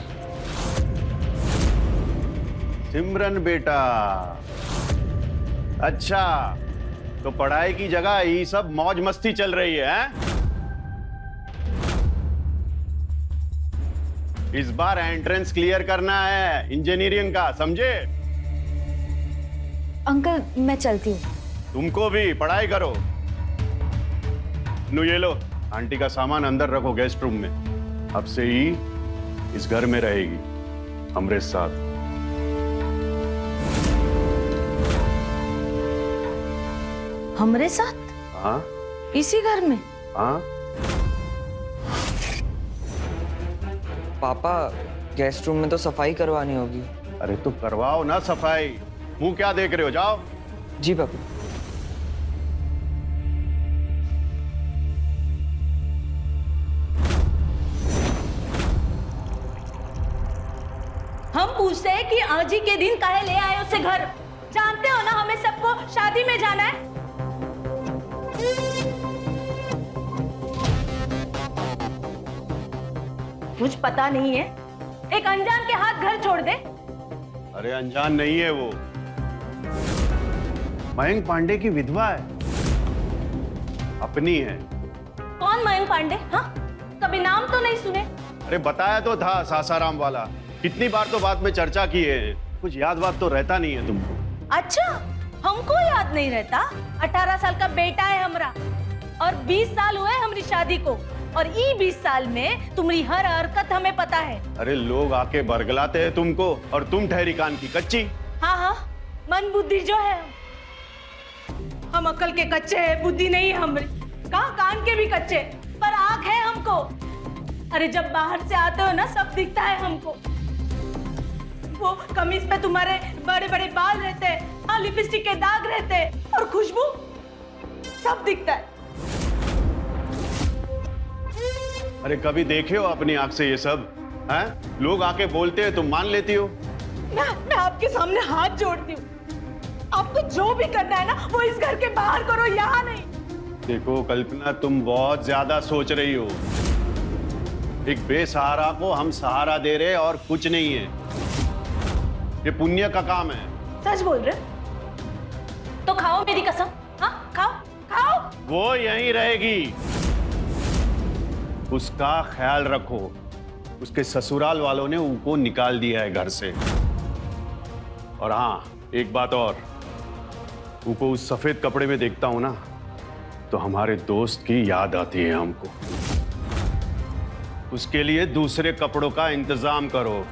सिमरन बेटा, अच्छा तो पढ़ाई की जगह ये सब मौज मस्ती चल रही है, हैं? इस बार एंट्रेंस क्लियर करना है इंजीनियरिंग का, समझे? अंकल मैं चलती हूँ। तुमको भी पढ़ाई करो। नु ये लो, आंटी का सामान अंदर रखो गेस्ट रूम में। अब से ही इस घर में रहेगी हमरे साथ। हमरे साथ? हाँ इसी घर में? हाँ। पापा, गेस्ट रूम में तो सफाई करवानी होगी। अरे तो करवाओ ना सफाई, मुंह क्या देख रहे हो, जाओ। जी पापा। हम पूछते हैं कि आज ही के दिन काहे ले आए उसे घर? जानते हो ना हमें सबको शादी में जाना है। कुछ पता नहीं है, एक अनजान के हाथ घर छोड़ दे। अरे अनजान नहीं है वो, मयंक पांडे की विधवा है, अपनी है। कौन मयंक पांडे? हाँ, कभी नाम तो नहीं सुने। अरे बताया तो था, सासाराम वाला। कितनी बार तो बाद में चर्चा की है, कुछ याद वाद तो रहता नहीं है तुमको। अच्छा, हमको याद नहीं रहता? 18 साल का बेटा है हमरा, और 20 साल हुए हमारी शादी को, और ये 20 साल में तुम्हारी हर हरकत हमें पता है। अरे लोग आके बरगलाते हैं तुमको, और तुम ठहरी कान की कच्ची। हाँ हाँ, मन बुद्धि जो है, हम अकल के कच्चे हैं, बुद्धि नहीं है हमारी। कहाँ कान के भी कच्चे, पर आँख है हमको। अरे जब बाहर से आते हो ना सब दिखता है हमको। वो कमीज पे तुम्हारे बड़े बड़े बाल रहते हैं, हाँ लिपस्टिक के दाग रहते हैं, और खुशबू सब दिखता है। अरे कभी देखे हो अपनी आंख से ये सब? हैं? लोग आके बोलते हैं तुम मान लेती हो? मैं आपके सामने हाथ जोड़ती हूँ, आपको जो भी करना है ना वो इस घर के बाहर करो, यहाँ नहीं। देखो कल्पना, तुम बहुत ज्यादा सोच रही हो। एक बेसहारा को हम सहारा दे रहे और कुछ नहीं है। ये पुण्य का काम है। सच बोल रहे? तो खाओ मेरी कसम, हाँ खाओ खाओ। वो यहीं रहेगी, उसका ख्याल रखो। उसके ससुराल वालों ने उनको निकाल दिया है घर से। और हाँ, एक बात और, उनको उस सफेद कपड़े में देखता हूं ना तो हमारे दोस्त की याद आती है हमको। उसके लिए दूसरे कपड़ों का इंतजाम करो।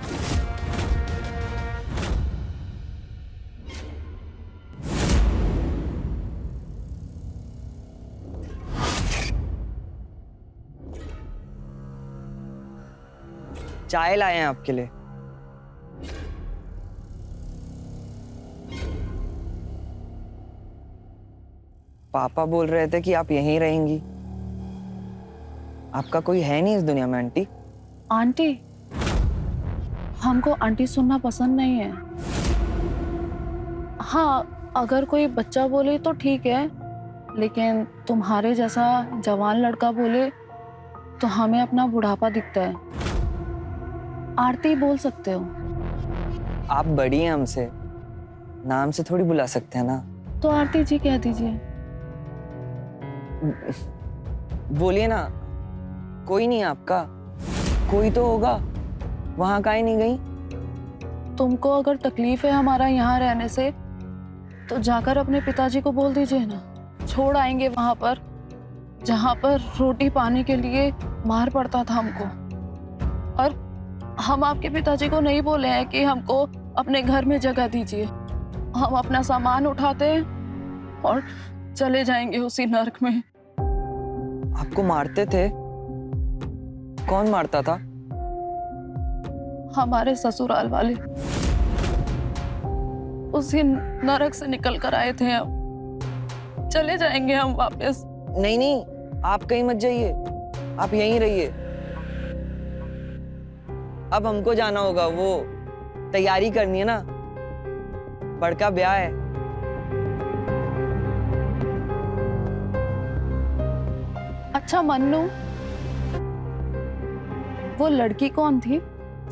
चाय लाए हैं आपके लिए। पापा बोल रहे थे कि आप यहीं रहेंगी। आपका कोई है नहीं इस दुनिया में आंटी। आंटी? हमको आंटी सुनना पसंद नहीं है। हाँ, अगर कोई बच्चा बोले तो ठीक है, लेकिन तुम्हारे जैसा जवान लड़का बोले तो हमें अपना बुढ़ापा दिखता है। आरती बोल सकते हो। आप बड़ी हैं हमसे, नाम से थोड़ी बुला सकते हैं ना। तो आरती जी कह दीजिए। बोलिए ना। कोई नहीं आपका, कोई तो होगा। वहां काहे नहीं गई? तुमको अगर तकलीफ है हमारा यहाँ रहने से तो जाकर अपने पिताजी को बोल दीजिए ना। छोड़ आएंगे वहां पर जहां पर रोटी पाने के लिए मार पड़ता था हमको। और हम आपके पिताजी को नहीं बोले हैं कि हमको अपने घर में जगह दीजिए। हम अपना सामान उठाते हैं और चले जाएंगे उसी नर्क में। आपको मारते थे? कौन मारता था? हमारे ससुराल वाले। उसी नरक से निकल कर आए थे हम। चले जाएंगे हम वापस। नहीं नहीं, आप कहीं मत जाइए, आप यहीं रहिए। अब हमको जाना होगा, वो तैयारी करनी है ना, बड़का ब्याह है। अच्छा मन्नू, वो लड़की कौन थी?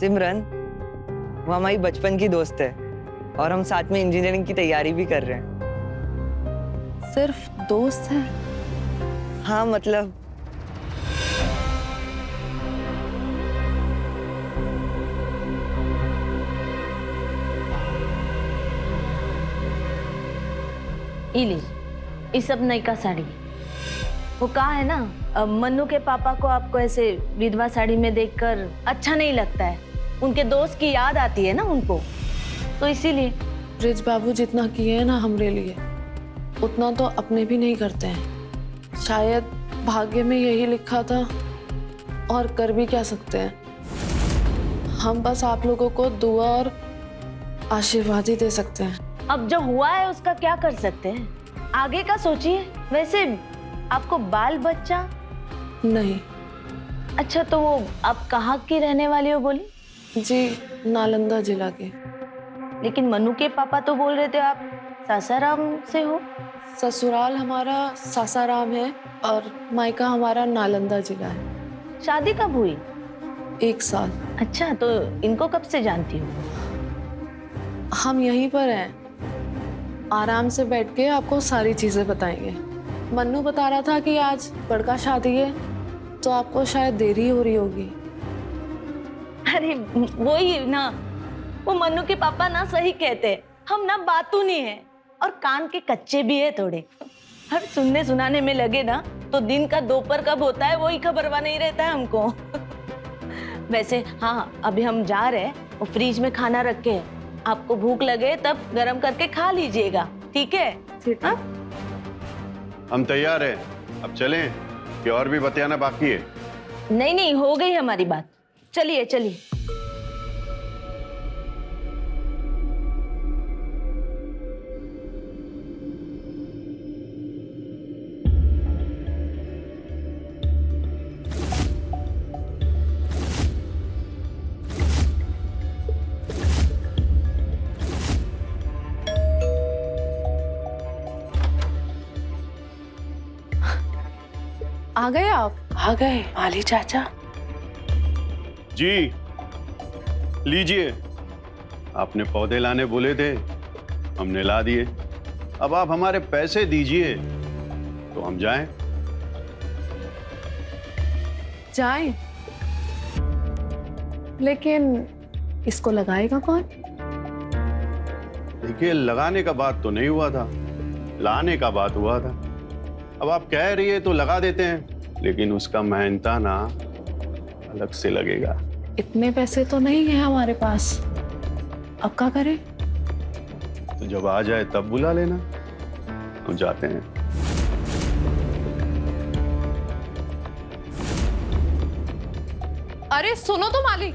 सिमरन, वो हमारी बचपन की दोस्त है और हम साथ में इंजीनियरिंग की तैयारी भी कर रहे हैं। सिर्फ दोस्त है? हाँ मतलब इली, ये सब नयका साड़ी। वो कहा है ना, मन्नू के पापा को आपको ऐसे विधवा साड़ी में देखकर अच्छा नहीं लगता है। उनके दोस्त की याद आती है ना उनको, तो इसीलिए। ब्रिज बाबू जितना किए हैं ना हमरे लिए, उतना तो अपने भी नहीं करते हैं। शायद भाग्य में यही लिखा था, और कर भी क्या सकते हैं। हम बस आप लोगों को दुआ और आशीर्वाद ही दे सकते हैं। अब जो हुआ है उसका क्या कर सकते हैं, आगे का सोचिए। वैसे आपको बाल बच्चा नहीं? अच्छा, तो वो आप कहाँ की रहने वाली हो बोली? जी, नालंदा जिला के। लेकिन मनु के पापा तो बोल रहे थे आप सासाराम से हो। ससुराल हमारा सासाराम है और मायका हमारा नालंदा जिला है। शादी कब हुई? 1 साल। अच्छा, तो इनको कब से जानती हो? हम यहीं पर हैं, आराम से बैठ के आपको सारी चीजें बताएंगे। मन्नू बता रहा था कि आज बड़का शादी है, तो आपको शायद देरी हो रही होगी। अरे वही ना, वो मन्नू के पापा ना सही कहते, हम ना बातू नहीं है और कान के कच्चे भी है थोड़े। हर सुनने सुनाने में लगे ना तो दिन का दोपहर कब होता है वही खबरवा नहीं रहता है हमको। वैसे हाँ, अभी हम जा रहे हैं, वो फ्रिज में खाना रखे हैं, आपको भूख लगे तब गरम करके खा लीजिएगा, ठीक है? हम तैयार हैं। अब चलें कि और भी बतियाना बाकी है? नहीं नहीं, हो गई हमारी बात, चलिए चलिए। आ गए आप? आ गए माली चाचा। जी लीजिए, आपने पौधे लाने बोले थे, हमने ला दिए। अब आप हमारे पैसे दीजिए तो हम जाएं। जाएं? लेकिन इसको लगाएगा कौन? देखिए, लगाने का बात तो नहीं हुआ था, लाने का बात हुआ था। अब आप कह रही है तो लगा देते हैं, लेकिन उसका मेहनताना अलग से लगेगा। इतने पैसे तो नहीं है हमारे पास, अब क्या करें? तो जब आ जाए तब बुला लेना, हम जाते हैं। अरे सुनो तो माली,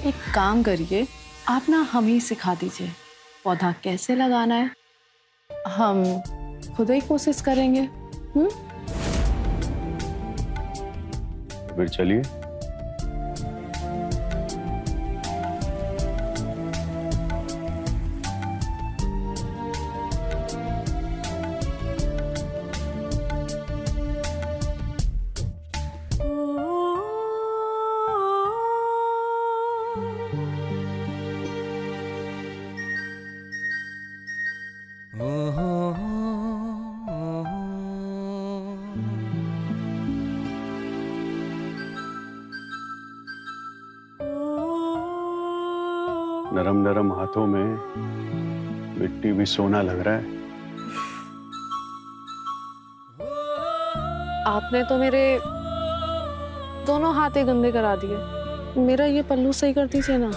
एक काम करिए, आप ना हम ही सिखा दीजिए पौधा कैसे लगाना है, हम खुद ही कोशिश करेंगे। फिर चलिए। नरम नरम हाथों में मिट्टी भी सोना लग रहा है। आपने तो मेरे दोनों हाथ ही गंदे करा दिए, मेरा ये पल्लू सही कर दीजिए ना।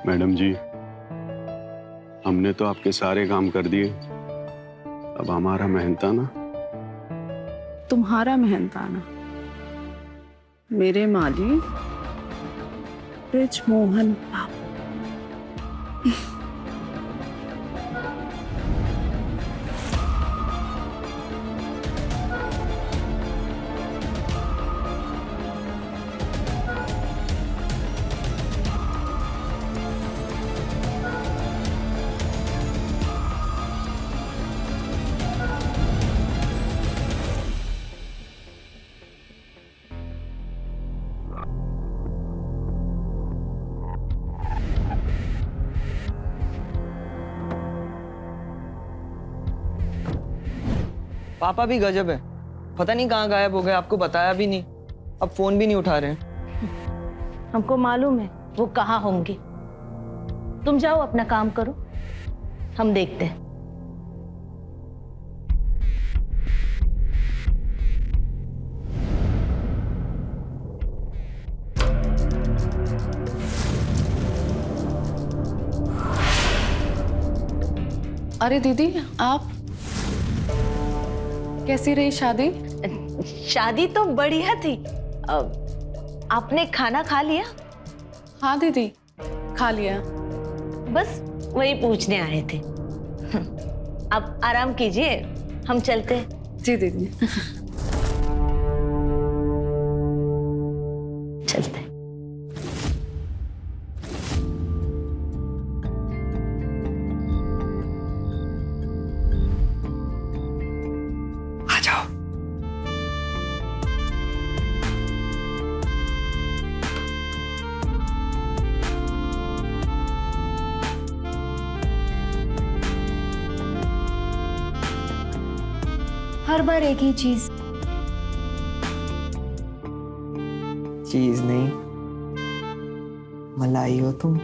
मैडम जी, हमने तो आपके सारे काम कर दिए, अब हमारा मेहनताना। तुम्हारा मेहनताना? मेरे माली ब्रिज मोहन बाबू। पापा भी गजब है, पता नहीं कहाँ गायब हो गए, आपको बताया भी नहीं, अब फोन भी नहीं उठा रहे हैं। हमको मालूम है वो कहाँ होंगे। तुम जाओ अपना काम करो, हम देखते हैं। अरे दीदी, आप कैसी रही शादी? शादी तो बढ़िया थी। आपने खाना खा लिया? हाँ दीदी, खा लिया। बस वही पूछने आए थे। आप आराम कीजिए, हम चलते हैं। जी दीदी। चलते हैं। आ जाओ। हर बार एक ही चीज। चीज नहीं, मलाई हो तुम।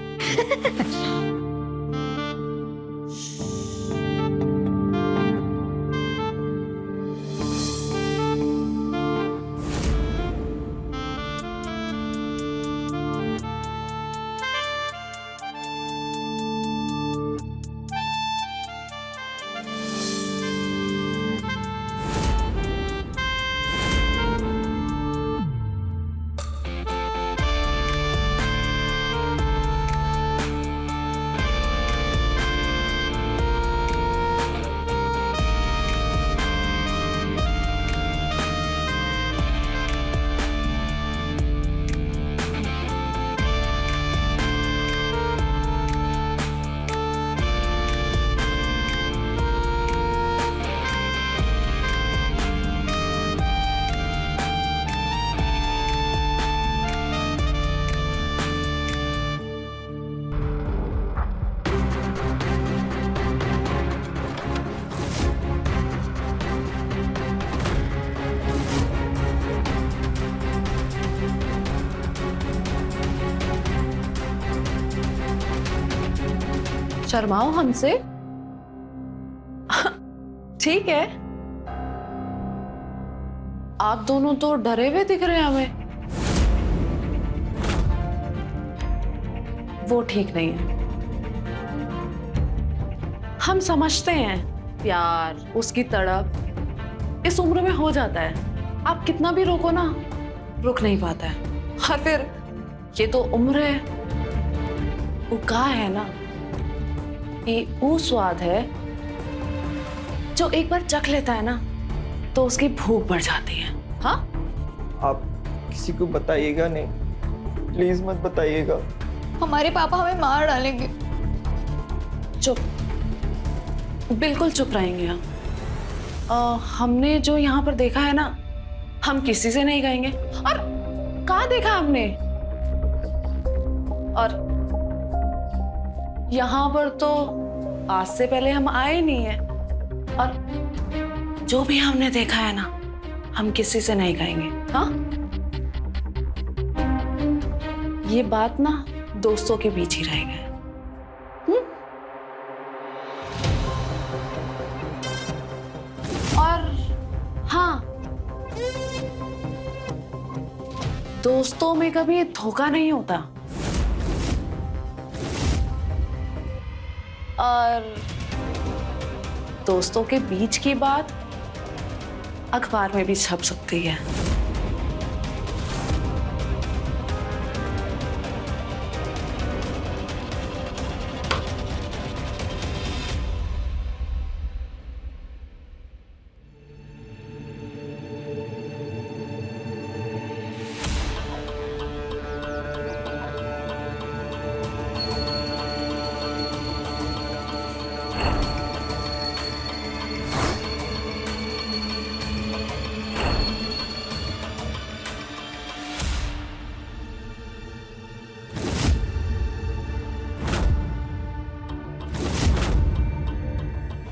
शर्माओ हमसे? ठीक है, आप दोनों तो डरे हुए दिख रहे हैं हमें। वो ठीक नहीं है। हम समझते हैं प्यार, उसकी तड़प इस उम्र में हो जाता है। आप कितना भी रोको ना, रुक नहीं पाता है। और फिर ये तो उम्र है। वो कहा है ना, ये वो स्वाद है जो एक बार चख लेता है ना तो उसकी भूख बढ़ जाती है। हाँ, आप किसी को बताइएगा नहीं, प्लीज मत बताइएगा। हमारे पापा हमें मार डालेंगे। चुप, बिल्कुल चुप रहेंगे हम। हमने जो यहाँ पर देखा है ना, हम किसी से नहीं कहेंगे। और कहाँ देखा हमने? और यहाँ पर तो आज से पहले हम आए नहीं है। और जो भी हमने देखा है ना, हम किसी से नहीं कहेंगे। हाँ, ये बात ना दोस्तों के बीच ही रहेगा। और हाँ, दोस्तों में कभी धोखा नहीं होता। और दोस्तों के बीच की बात अखबार में भी छप सकती है।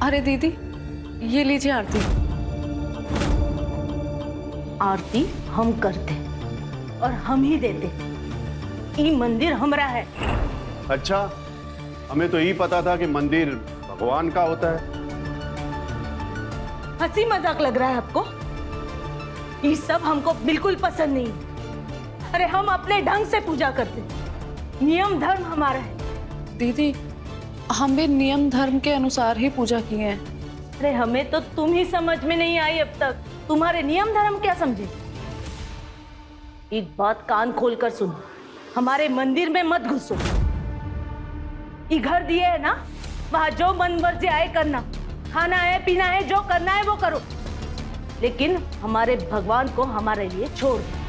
अरे दीदी, ये लीजिए आरती। आरती हम करते और हम ही देते। ये मंदिर हमरा है। अच्छा, हमें तो यही पता था कि मंदिर भगवान का होता है। हंसी मजाक लग रहा है आपको? ये सब हमको बिल्कुल पसंद नहीं। अरे हम अपने ढंग से पूजा करते, नियम धर्म हमारा है। दीदी, हम भी नियम धर्म के अनुसार ही पूजा किए हैं। अरे हमें तो तुम ही समझ में नहीं आई अब तक। तुम्हारे नियम धर्म क्या समझे? एक बात कान खोल कर सुनो, हमारे मंदिर में मत घुसो। ये घर दिए है ना, वहां जो मन मर्जी आए करना, खाना है, पीना है, जो करना है वो करो, लेकिन हमारे भगवान को हमारे लिए छोड़ दो।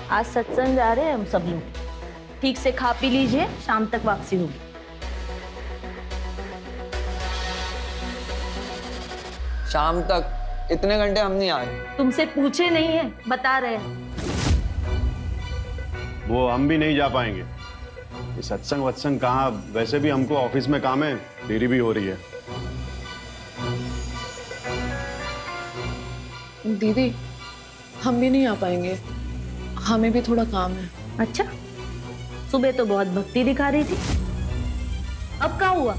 आज सत्संग जा रहे हैं हम सब लोग, ठीक से खा पी लीजिए, शाम तक वापसी होगी। शाम तक? इतने घंटे हम नहीं आए। तुमसे पूछे नहीं है, बता रहे हैं। वो हम भी नहीं जा पाएंगे। ये सत्संग वत्संग कहाँ, वैसे भी हमको ऑफिस में काम है, देरी भी हो रही है। दीदी हम भी नहीं आ पाएंगे, हमें भी थोड़ा काम है। अच्छा, सुबह तो बहुत भक्ति दिखा रही थी, अब क्या हुआ?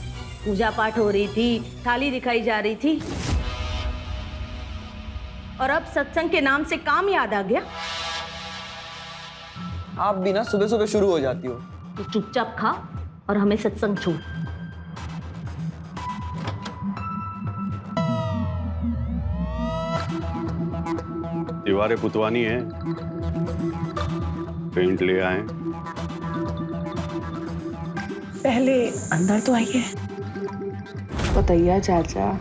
पूजा पाठ हो रही थी, थाली दिखाई जा रही थी, और अब सत्संग के नाम से काम याद आ गया। आप भी ना सुबह सुबह शुरू हो जाती हो। तो चुपचाप खा और हमें सत्संग छोड़। दीवारें पुतवानी है, पेंट ले आए। पहले अंदर तो आइए। बताइए चाचा।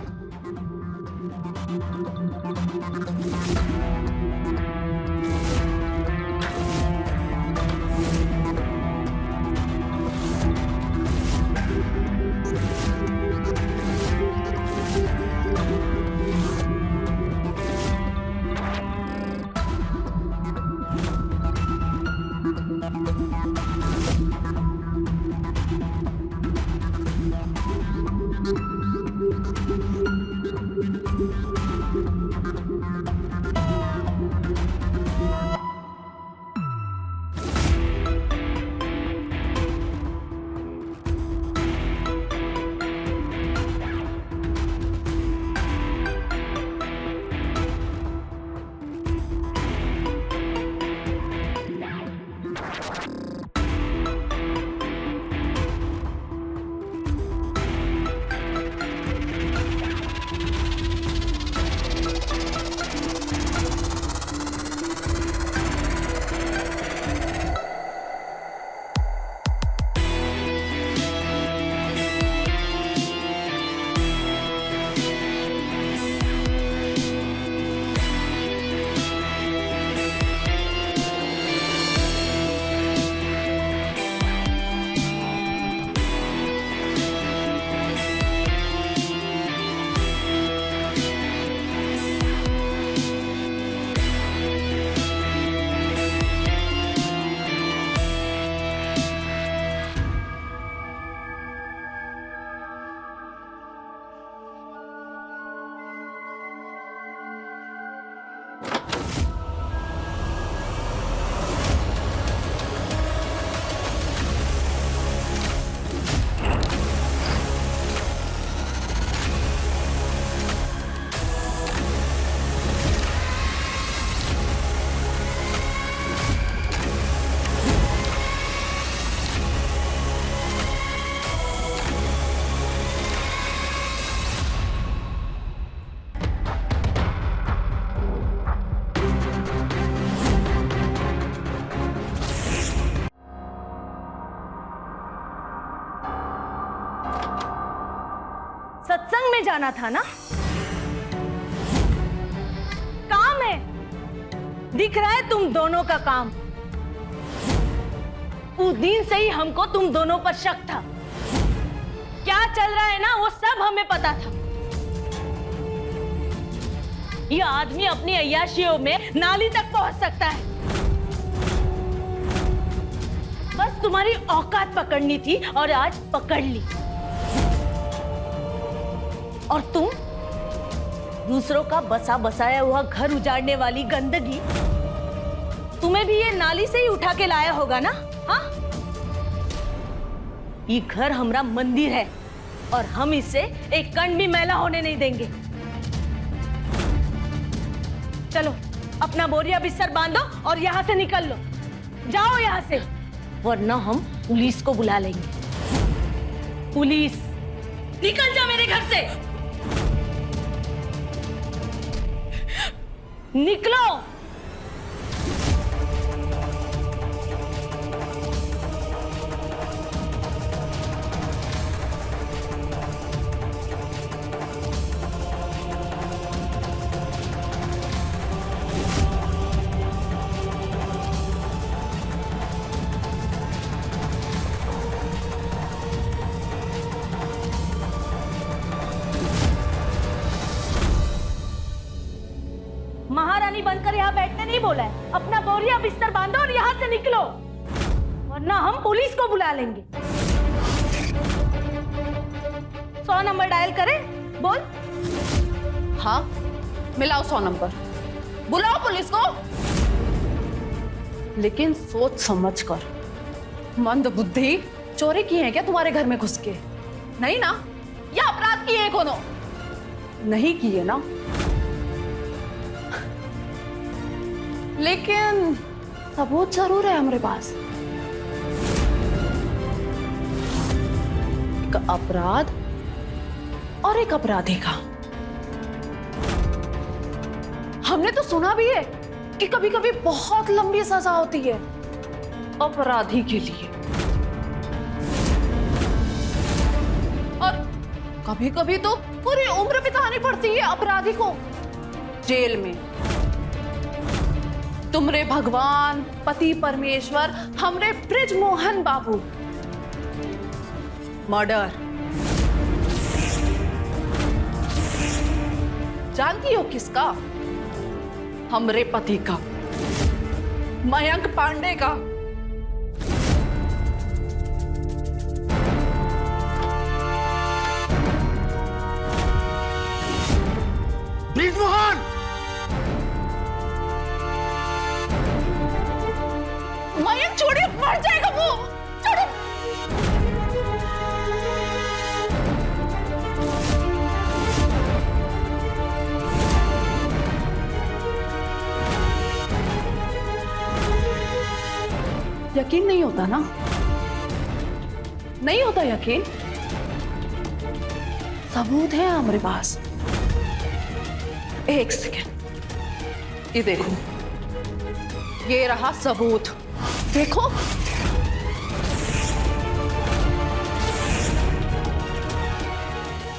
सत्संग में जाना था ना, काम है, दिख रहा है तुम दोनों का काम। उस दिन से ही हमको तुम दोनों पर शक था। क्या चल रहा है ना वो सब हमें पता था। ये आदमी अपनी अय्याशियों में नाली तक पहुंच सकता है। बस तुम्हारी औकात पकड़नी थी और आज पकड़ ली। और तुम दूसरों का बसा बसाया हुआ घर उजाड़ने वाली गंदगी, तुम्हें भी ये नाली से ही उठा के लाया होगा ना? हाँ, ये घर हमारा मंदिर है और हम इसे एक कण भी मैला होने नहीं देंगे। चलो अपना बोरिया बिस्तर बांधो और यहाँ से निकल लो। जाओ यहाँ से, वरना हम पुलिस को बुला लेंगे। पुलिस, निकल जा मेरे घर से, निकलो। महारानी बनकर यहाँ बैठने नहीं बोला है। अपना बोरिया बिस्तर बांधो और यहाँ से निकलो, वरना हम पुलिस को बुला लेंगे। 100 नंबर डायल करें, बोल। हाँ, मिलाओ 100 नंबर, बुलाओ पुलिस को, लेकिन सोच समझ कर। मंद बुद्धि, चोरी की है क्या तुम्हारे घर में घुस के? नहीं ना? या अपराध किए हैं कोनो? नहीं किए ना? लेकिन सबूत जरूर है हमारे पास। एक अपराध और एक अपराधी का। हमने तो सुना भी है कि कभी कभी बहुत लंबी सजा होती है अपराधी के लिए, और कभी कभी तो पूरी उम्र बितानी पड़ती है अपराधी को जेल में। तुमरे भगवान, पति परमेश्वर, हमरे ब्रिजमोहन बाबू, मर्डर। जानती हो किसका? हमरे पति का, मयंक पांडे का। ब्रिजमोहन! मयंक छोड़िए, मर जाएगा वो, छोड़ो। यकीन नहीं होता ना? नहीं होता यकीन? सबूत है हमारे पास। एक सेकेंड, ये देखो, ये रहा सबूत, देखो।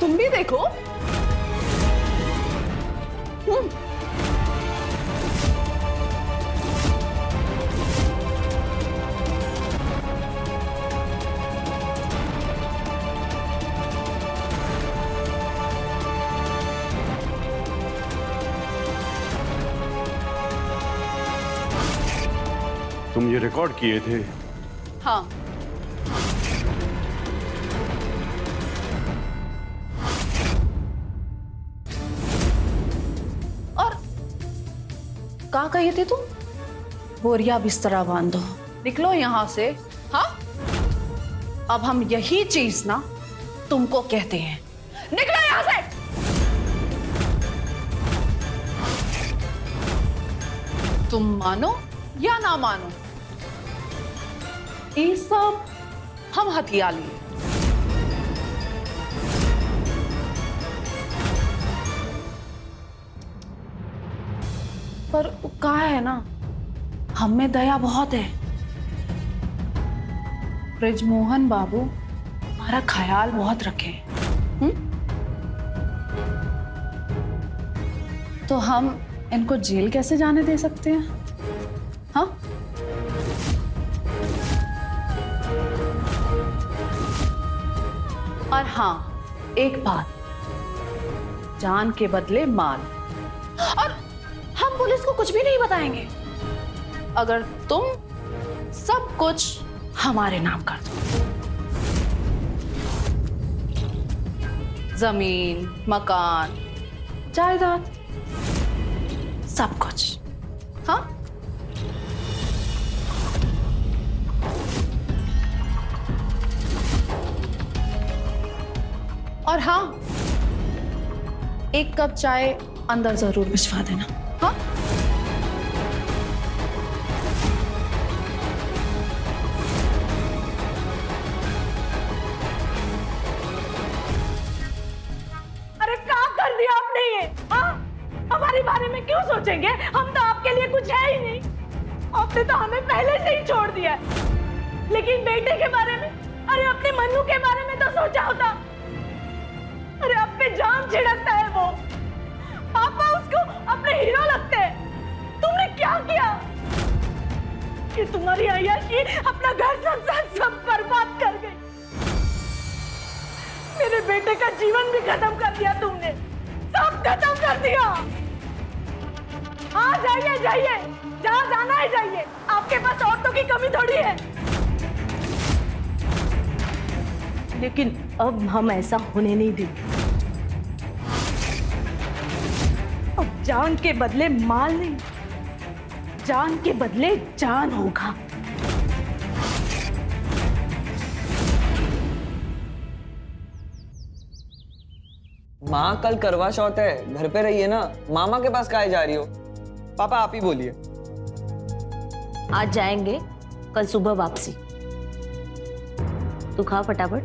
तुम भी देखो। तुम ये रिकॉर्ड किए थे? हाँ। और क्या कहे थे तुम? बोरिया बिस्तरा बांधो, निकलो यहां से। हाँ, अब हम यही चीज ना तुमको कहते हैं, निकलो यहां से। तुम मानो या ना मानो, ये सब हम हथिया लिए। पर कहा है ना, हम में दया बहुत है। ब्रिजमोहन बाबू हमारा ख्याल बहुत रखे। तो हम इनको जेल कैसे जाने दे सकते हैं? हाँ? और हाँ, एक बात, जान के बदले माल। और हम पुलिस को कुछ भी नहीं बताएंगे अगर तुम सब कुछ हमारे नाम कर दो। जमीन, मकान, जायदाद, सब कुछ। हाँ? और हाँ, एक कप चाय अंदर जरूर भिजवा देना। हाँ? हमारे बारे में क्यों सोचेंगे? हम तो आपके लिए कुछ है ही नहीं। आपने तो हमें पहले से ही छोड़ दिया है। लेकिन बेटे के बारे में, अरे अपने मन्नू के बारे में तो सोचा होता। अरे आप पे जान छिड़कता है वो। पापा उसको अपने हीरो लगते हैं। तुमने क्या किया कि तुम्हारी अय्याशी अपना घर संसार सब बर्बाद कर गई। मेरे बेटे का जीवन भी खत्म कर दिया तुमने, सब खत्म कर दिया। हाँ जाइए जाइए, जहाँ जाना है जाइए। आपके पास औरतों की कमी थोड़ी है। लेकिन अब हम ऐसा होने नहीं देंगे। अब जान के बदले माल नहीं, जान के बदले जान होगा। माँ कल करवा चौथ है, घर पे रहिए ना। मामा के पास काहे जा रही हो? पापा आप ही बोलिए। आज जाएंगे, कल सुबह वापसी। तू खा फटाफट,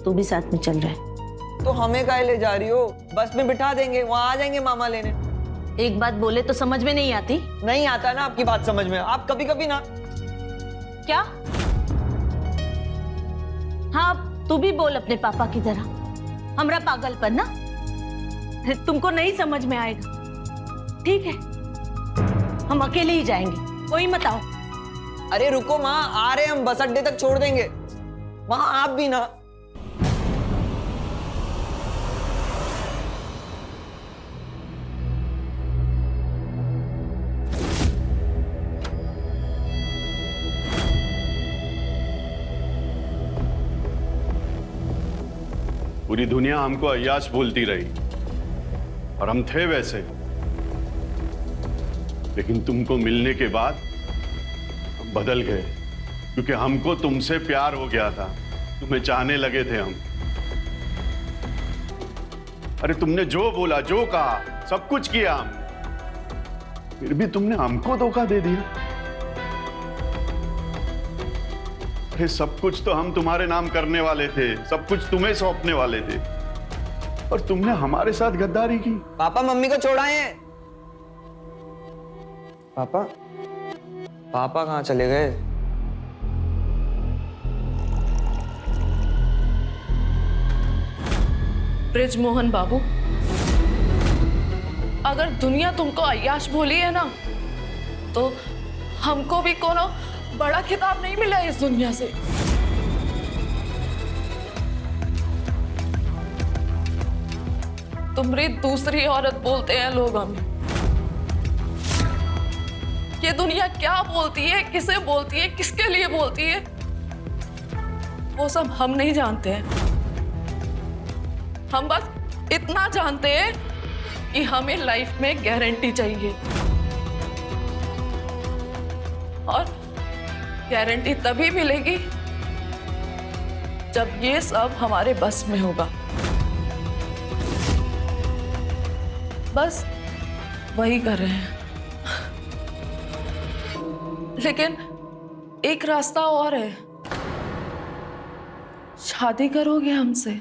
तू भी साथ में चल रहा है। तो हमें काहे ले जा रही हो? बस में बिठा देंगे, वहां आ जाएंगे मामा लेने। एक बात बोले तो समझ में नहीं आती? नहीं आता ना आपकी बात समझ में। आप कभी कभी ना। क्या? हाँ तू भी बोल अपने पापा की तरह, हमरा पागलपन ना। तुमको नहीं समझ में आएगा, ठीक है? हम अकेले ही जाएंगे, कोई मत आओ। अरे रुको माँ, आ रहे हम, बस अड्डे तक छोड़ देंगे। वहां आप भी ना। पूरी दुनिया हमको अय्याश बोलती रही और हम थे वैसे, लेकिन तुमको मिलने के बाद हम बदल गए, क्योंकि हमको तुमसे प्यार हो गया था। तुम्हें चाहने लगे थे हम। अरे तुमने जो बोला, जो कहा, सब कुछ किया हमने, फिर भी तुमने हमको धोखा दे दिया। अरे सब कुछ तो हम तुम्हारे नाम करने वाले थे, सब कुछ तुम्हें सौंपने वाले थे, और तुमने हमारे साथ गद्दारी की। पापा मम्मी को छोड़ाए। पापा पापा कहाँ चले गए? ब्रिजमोहन बाबू, अगर दुनिया तुमको अय्याश बोली है ना, तो हमको भी कोनो बड़ा खिताब नहीं मिला इस दुनिया से। तुम्हारी दूसरी औरत बोलते हैं लोग हमें। ये दुनिया क्या बोलती है, किसे बोलती है, किसके लिए बोलती है, वो सब हम नहीं जानते हैं। हम बस इतना जानते हैं कि हमें लाइफ में गारंटी चाहिए, और गारंटी तभी मिलेगी जब ये सब हमारे बस में होगा। बस वही कर रहे हैं। लेकिन एक रास्ता और है। शादी करोगे हमसे?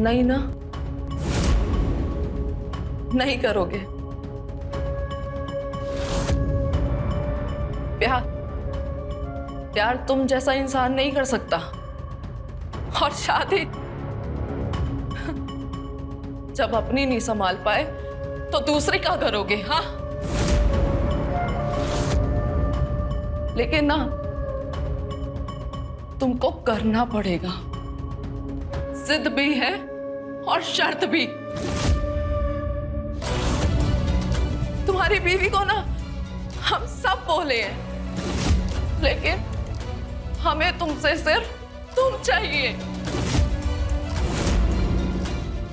नहीं ना? नहीं करोगे? प्यार तुम जैसा इंसान नहीं कर सकता, और शादी जब अपनी नहीं संभाल पाए तो दूसरी का करोगे? हाँ, लेकिन ना, तुमको करना पड़ेगा। जिद भी है और शर्त भी। तुम्हारी बीवी को ना हम सब बोले हैं, लेकिन हमें तुमसे सिर्फ तुम चाहिए।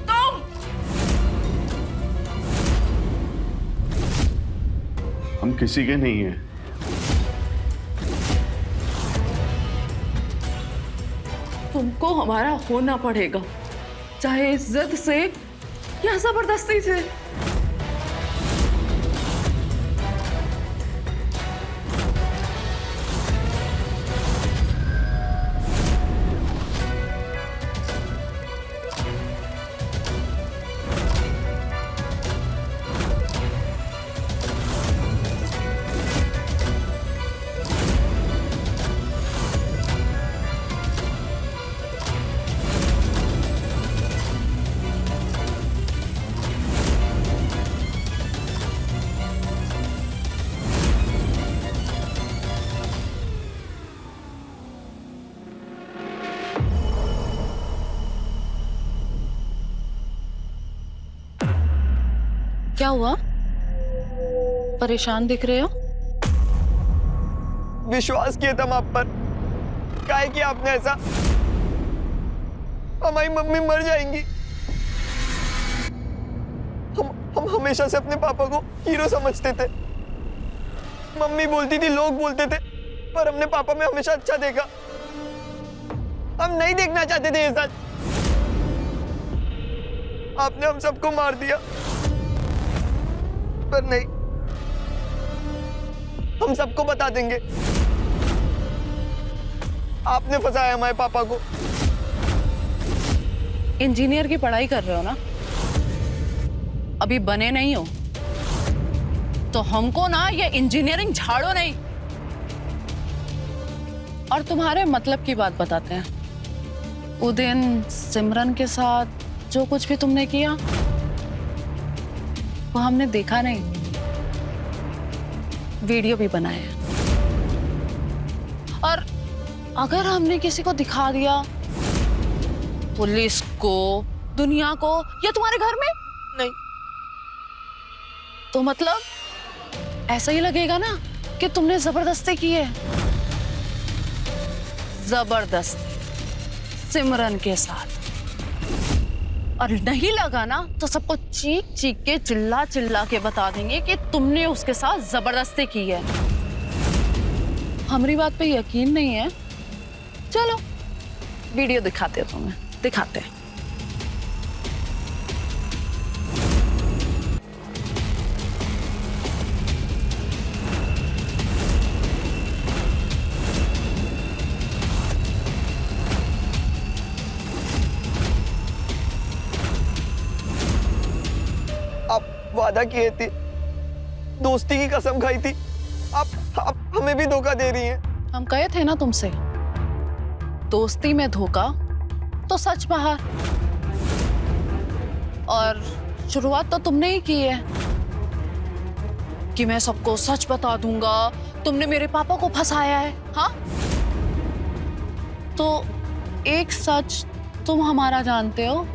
तुम। हम किसी के नहीं हैं। तुमको हमारा होना पड़ेगा, चाहे जिद से या जबरदस्ती से। क्या हुआ? परेशान दिख रहे हो? विश्वास किया था हम आप पर, काहे कि आपने ऐसा? हमारी मम्मी मर जाएंगी। हम हमेशा से अपने पापा को हीरो समझते थे। मम्मी बोलती थी, लोग बोलते थे, पर हमने पापा में हमेशा अच्छा देखा। हम नहीं देखना चाहते थे ये सच। आपने हम सबको मार दिया, पर नहीं, हम सबको बता देंगे। आपने फंसाया हमारे पापा को। इंजीनियर की पढ़ाई कर रहे हो ना? अभी बने नहीं हो तो हमको ना ये इंजीनियरिंग झाड़ो नहीं। और तुम्हारे मतलब की बात बताते हैं। वो दिन सिमरन के साथ जो कुछ भी तुमने किया वो हमने देखा नहीं, वीडियो भी बनाए हैं। और अगर हमने किसी को दिखा दिया, पुलिस को, दुनिया को, या तुम्हारे घर में, नहीं तो मतलब ऐसा ही लगेगा ना कि तुमने जबरदस्ती की है। जबरदस्ती सिमरन के साथ। और नहीं लगा ना तो सबको चीख चीख के, चिल्ला चिल्ला के बता देंगे कि तुमने उसके साथ जबरदस्ती की है। हमारी बात पे यकीन नहीं है? चलो वीडियो दिखाते हो, तुम्हें दिखाते हैं। आप वादा किए थे, दोस्ती की कसम खाई थी, आप हमें भी धोखा दे रही हैं। हम कहे थे ना तुमसे, दोस्ती में धोखा तो सच बाहर। और शुरुआत तो तुमने ही की है कि मैं सबको सच बता दूंगा, तुमने मेरे पापा को फंसाया है। हाँ, तो एक सच तुम हमारा जानते हो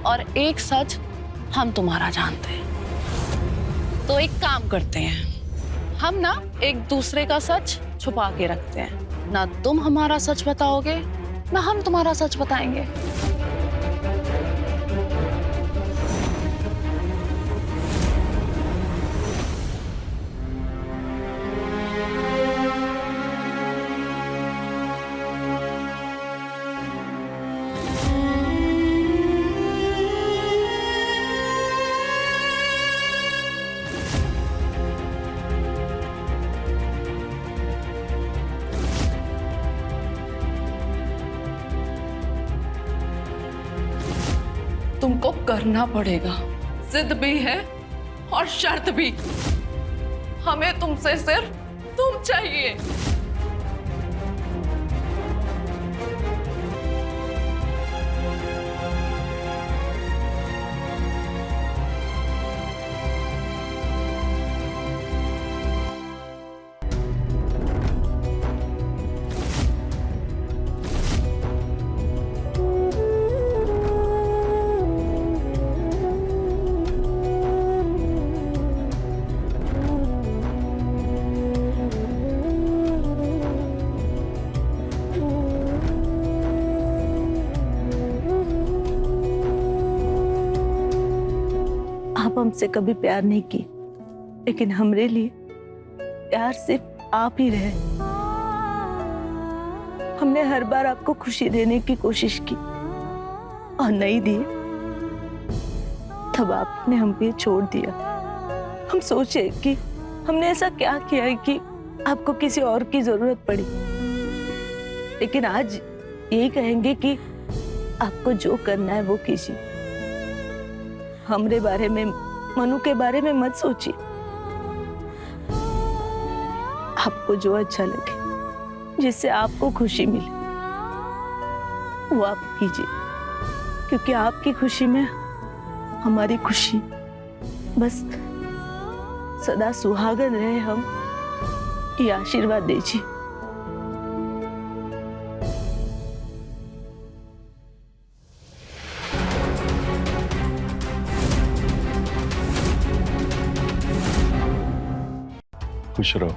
और एक सच हम तुम्हारा जानते हैं। तो एक काम करते हैं, हम ना एक दूसरे का सच छुपा के रखते हैं। ना तुम हमारा सच बताओगे, ना हम तुम्हारा सच बताएंगे। तुमको करना पड़ेगा, जिद भी है और शर्त भी। हमें तुमसे सिर्फ तुम चाहिए। आप हमसे कभी प्यार नहीं की, लेकिन हमरे लिए प्यार सिर्फ आप ही रहे। हमने हर बार आपको खुशी देने की कोशिश की और नहीं दी, तब आपने हम पे छोड़ दिया। हम सोचे कि हमने ऐसा क्या किया है कि आपको किसी और की जरूरत पड़ी, लेकिन आज यही कहेंगे कि आपको जो करना है वो कीजिए। हमरे बारे में, मनु के बारे में मत सोचिए। आपको जो अच्छा लगे, जिससे आपको खुशी मिले, वो आप कीजिए, क्योंकि आपकी खुशी में हमारी खुशी। बस सदा सुहागन रहे हम, ये आशीर्वाद दीजिए। खुश रहो।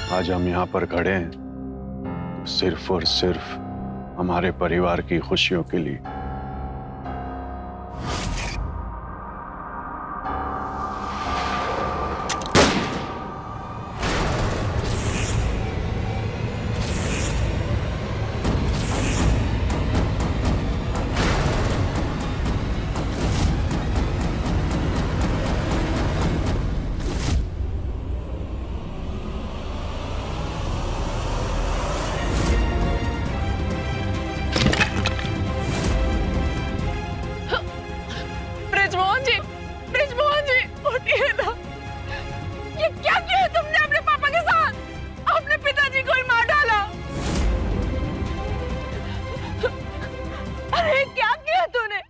आज हम यहाँ पर खड़े हैं तो सिर्फ और सिर्फ हमारे परिवार की खुशियों के लिए। ब्रिजमोहन जी, उठिए ना। ये क्या किया है तुमने अपने पापा के साथ? अपने पिताजी को ही मार डाला। अरे क्या किया तूने?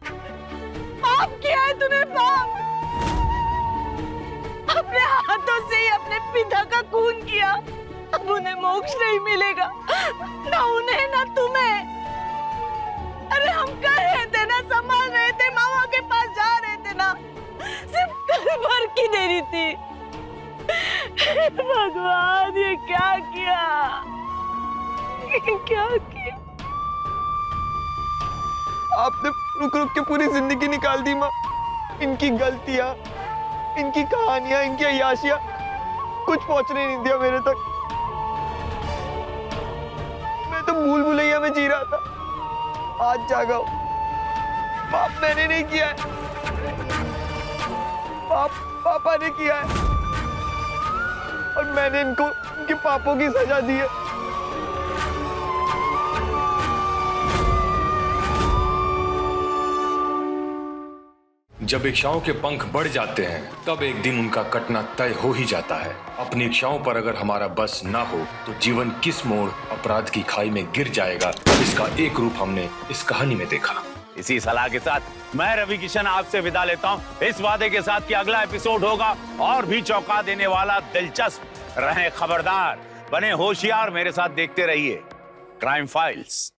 पाप किया है तूने, पाप। अपने हाथों से ही अपने पिता का खून किया। अब उन्हें मोक्ष नहीं मिलेगा, ना उन्हें ना तुम्हें। अरे हम कर रहे थे ना, संभाल रहे थे, मामा के पास जा रहे थे ना, सिर्फ कर भर की देरी थी। भगवान, ये क्या किया? ये क्या किया? आपने रुक रुक के पूरी जिंदगी निकाल दी माँ। इनकी गलतियां, इनकी कहानियां, इनकी अय्याशियां कुछ पहुंचने नहीं दिया मेरे तक। मैं तो भूल भुलैया में जी रहा था, आज जागा हूं। पाप मैंने नहीं किया है, पाप पापा ने किया है, और मैंने इनको इनके पापों की सजा दी है। जब इच्छाओं के पंख बढ़ जाते हैं तब एक दिन उनका कटना तय हो ही जाता है। अपनी इच्छाओं पर अगर हमारा बस ना हो तो जीवन किस मोड़ अपराध की खाई में गिर जाएगा, इसका एक रूप हमने इस कहानी में देखा। इसी सलाह के साथ मैं रवि किशन आपसे विदा लेता हूं, इस वादे के साथ कि अगला एपिसोड होगा और भी चौंका देने वाला, दिलचस्प। रहें खबरदार, बने होशियार, मेरे साथ देखते रहिए क्राइम फाइल्स।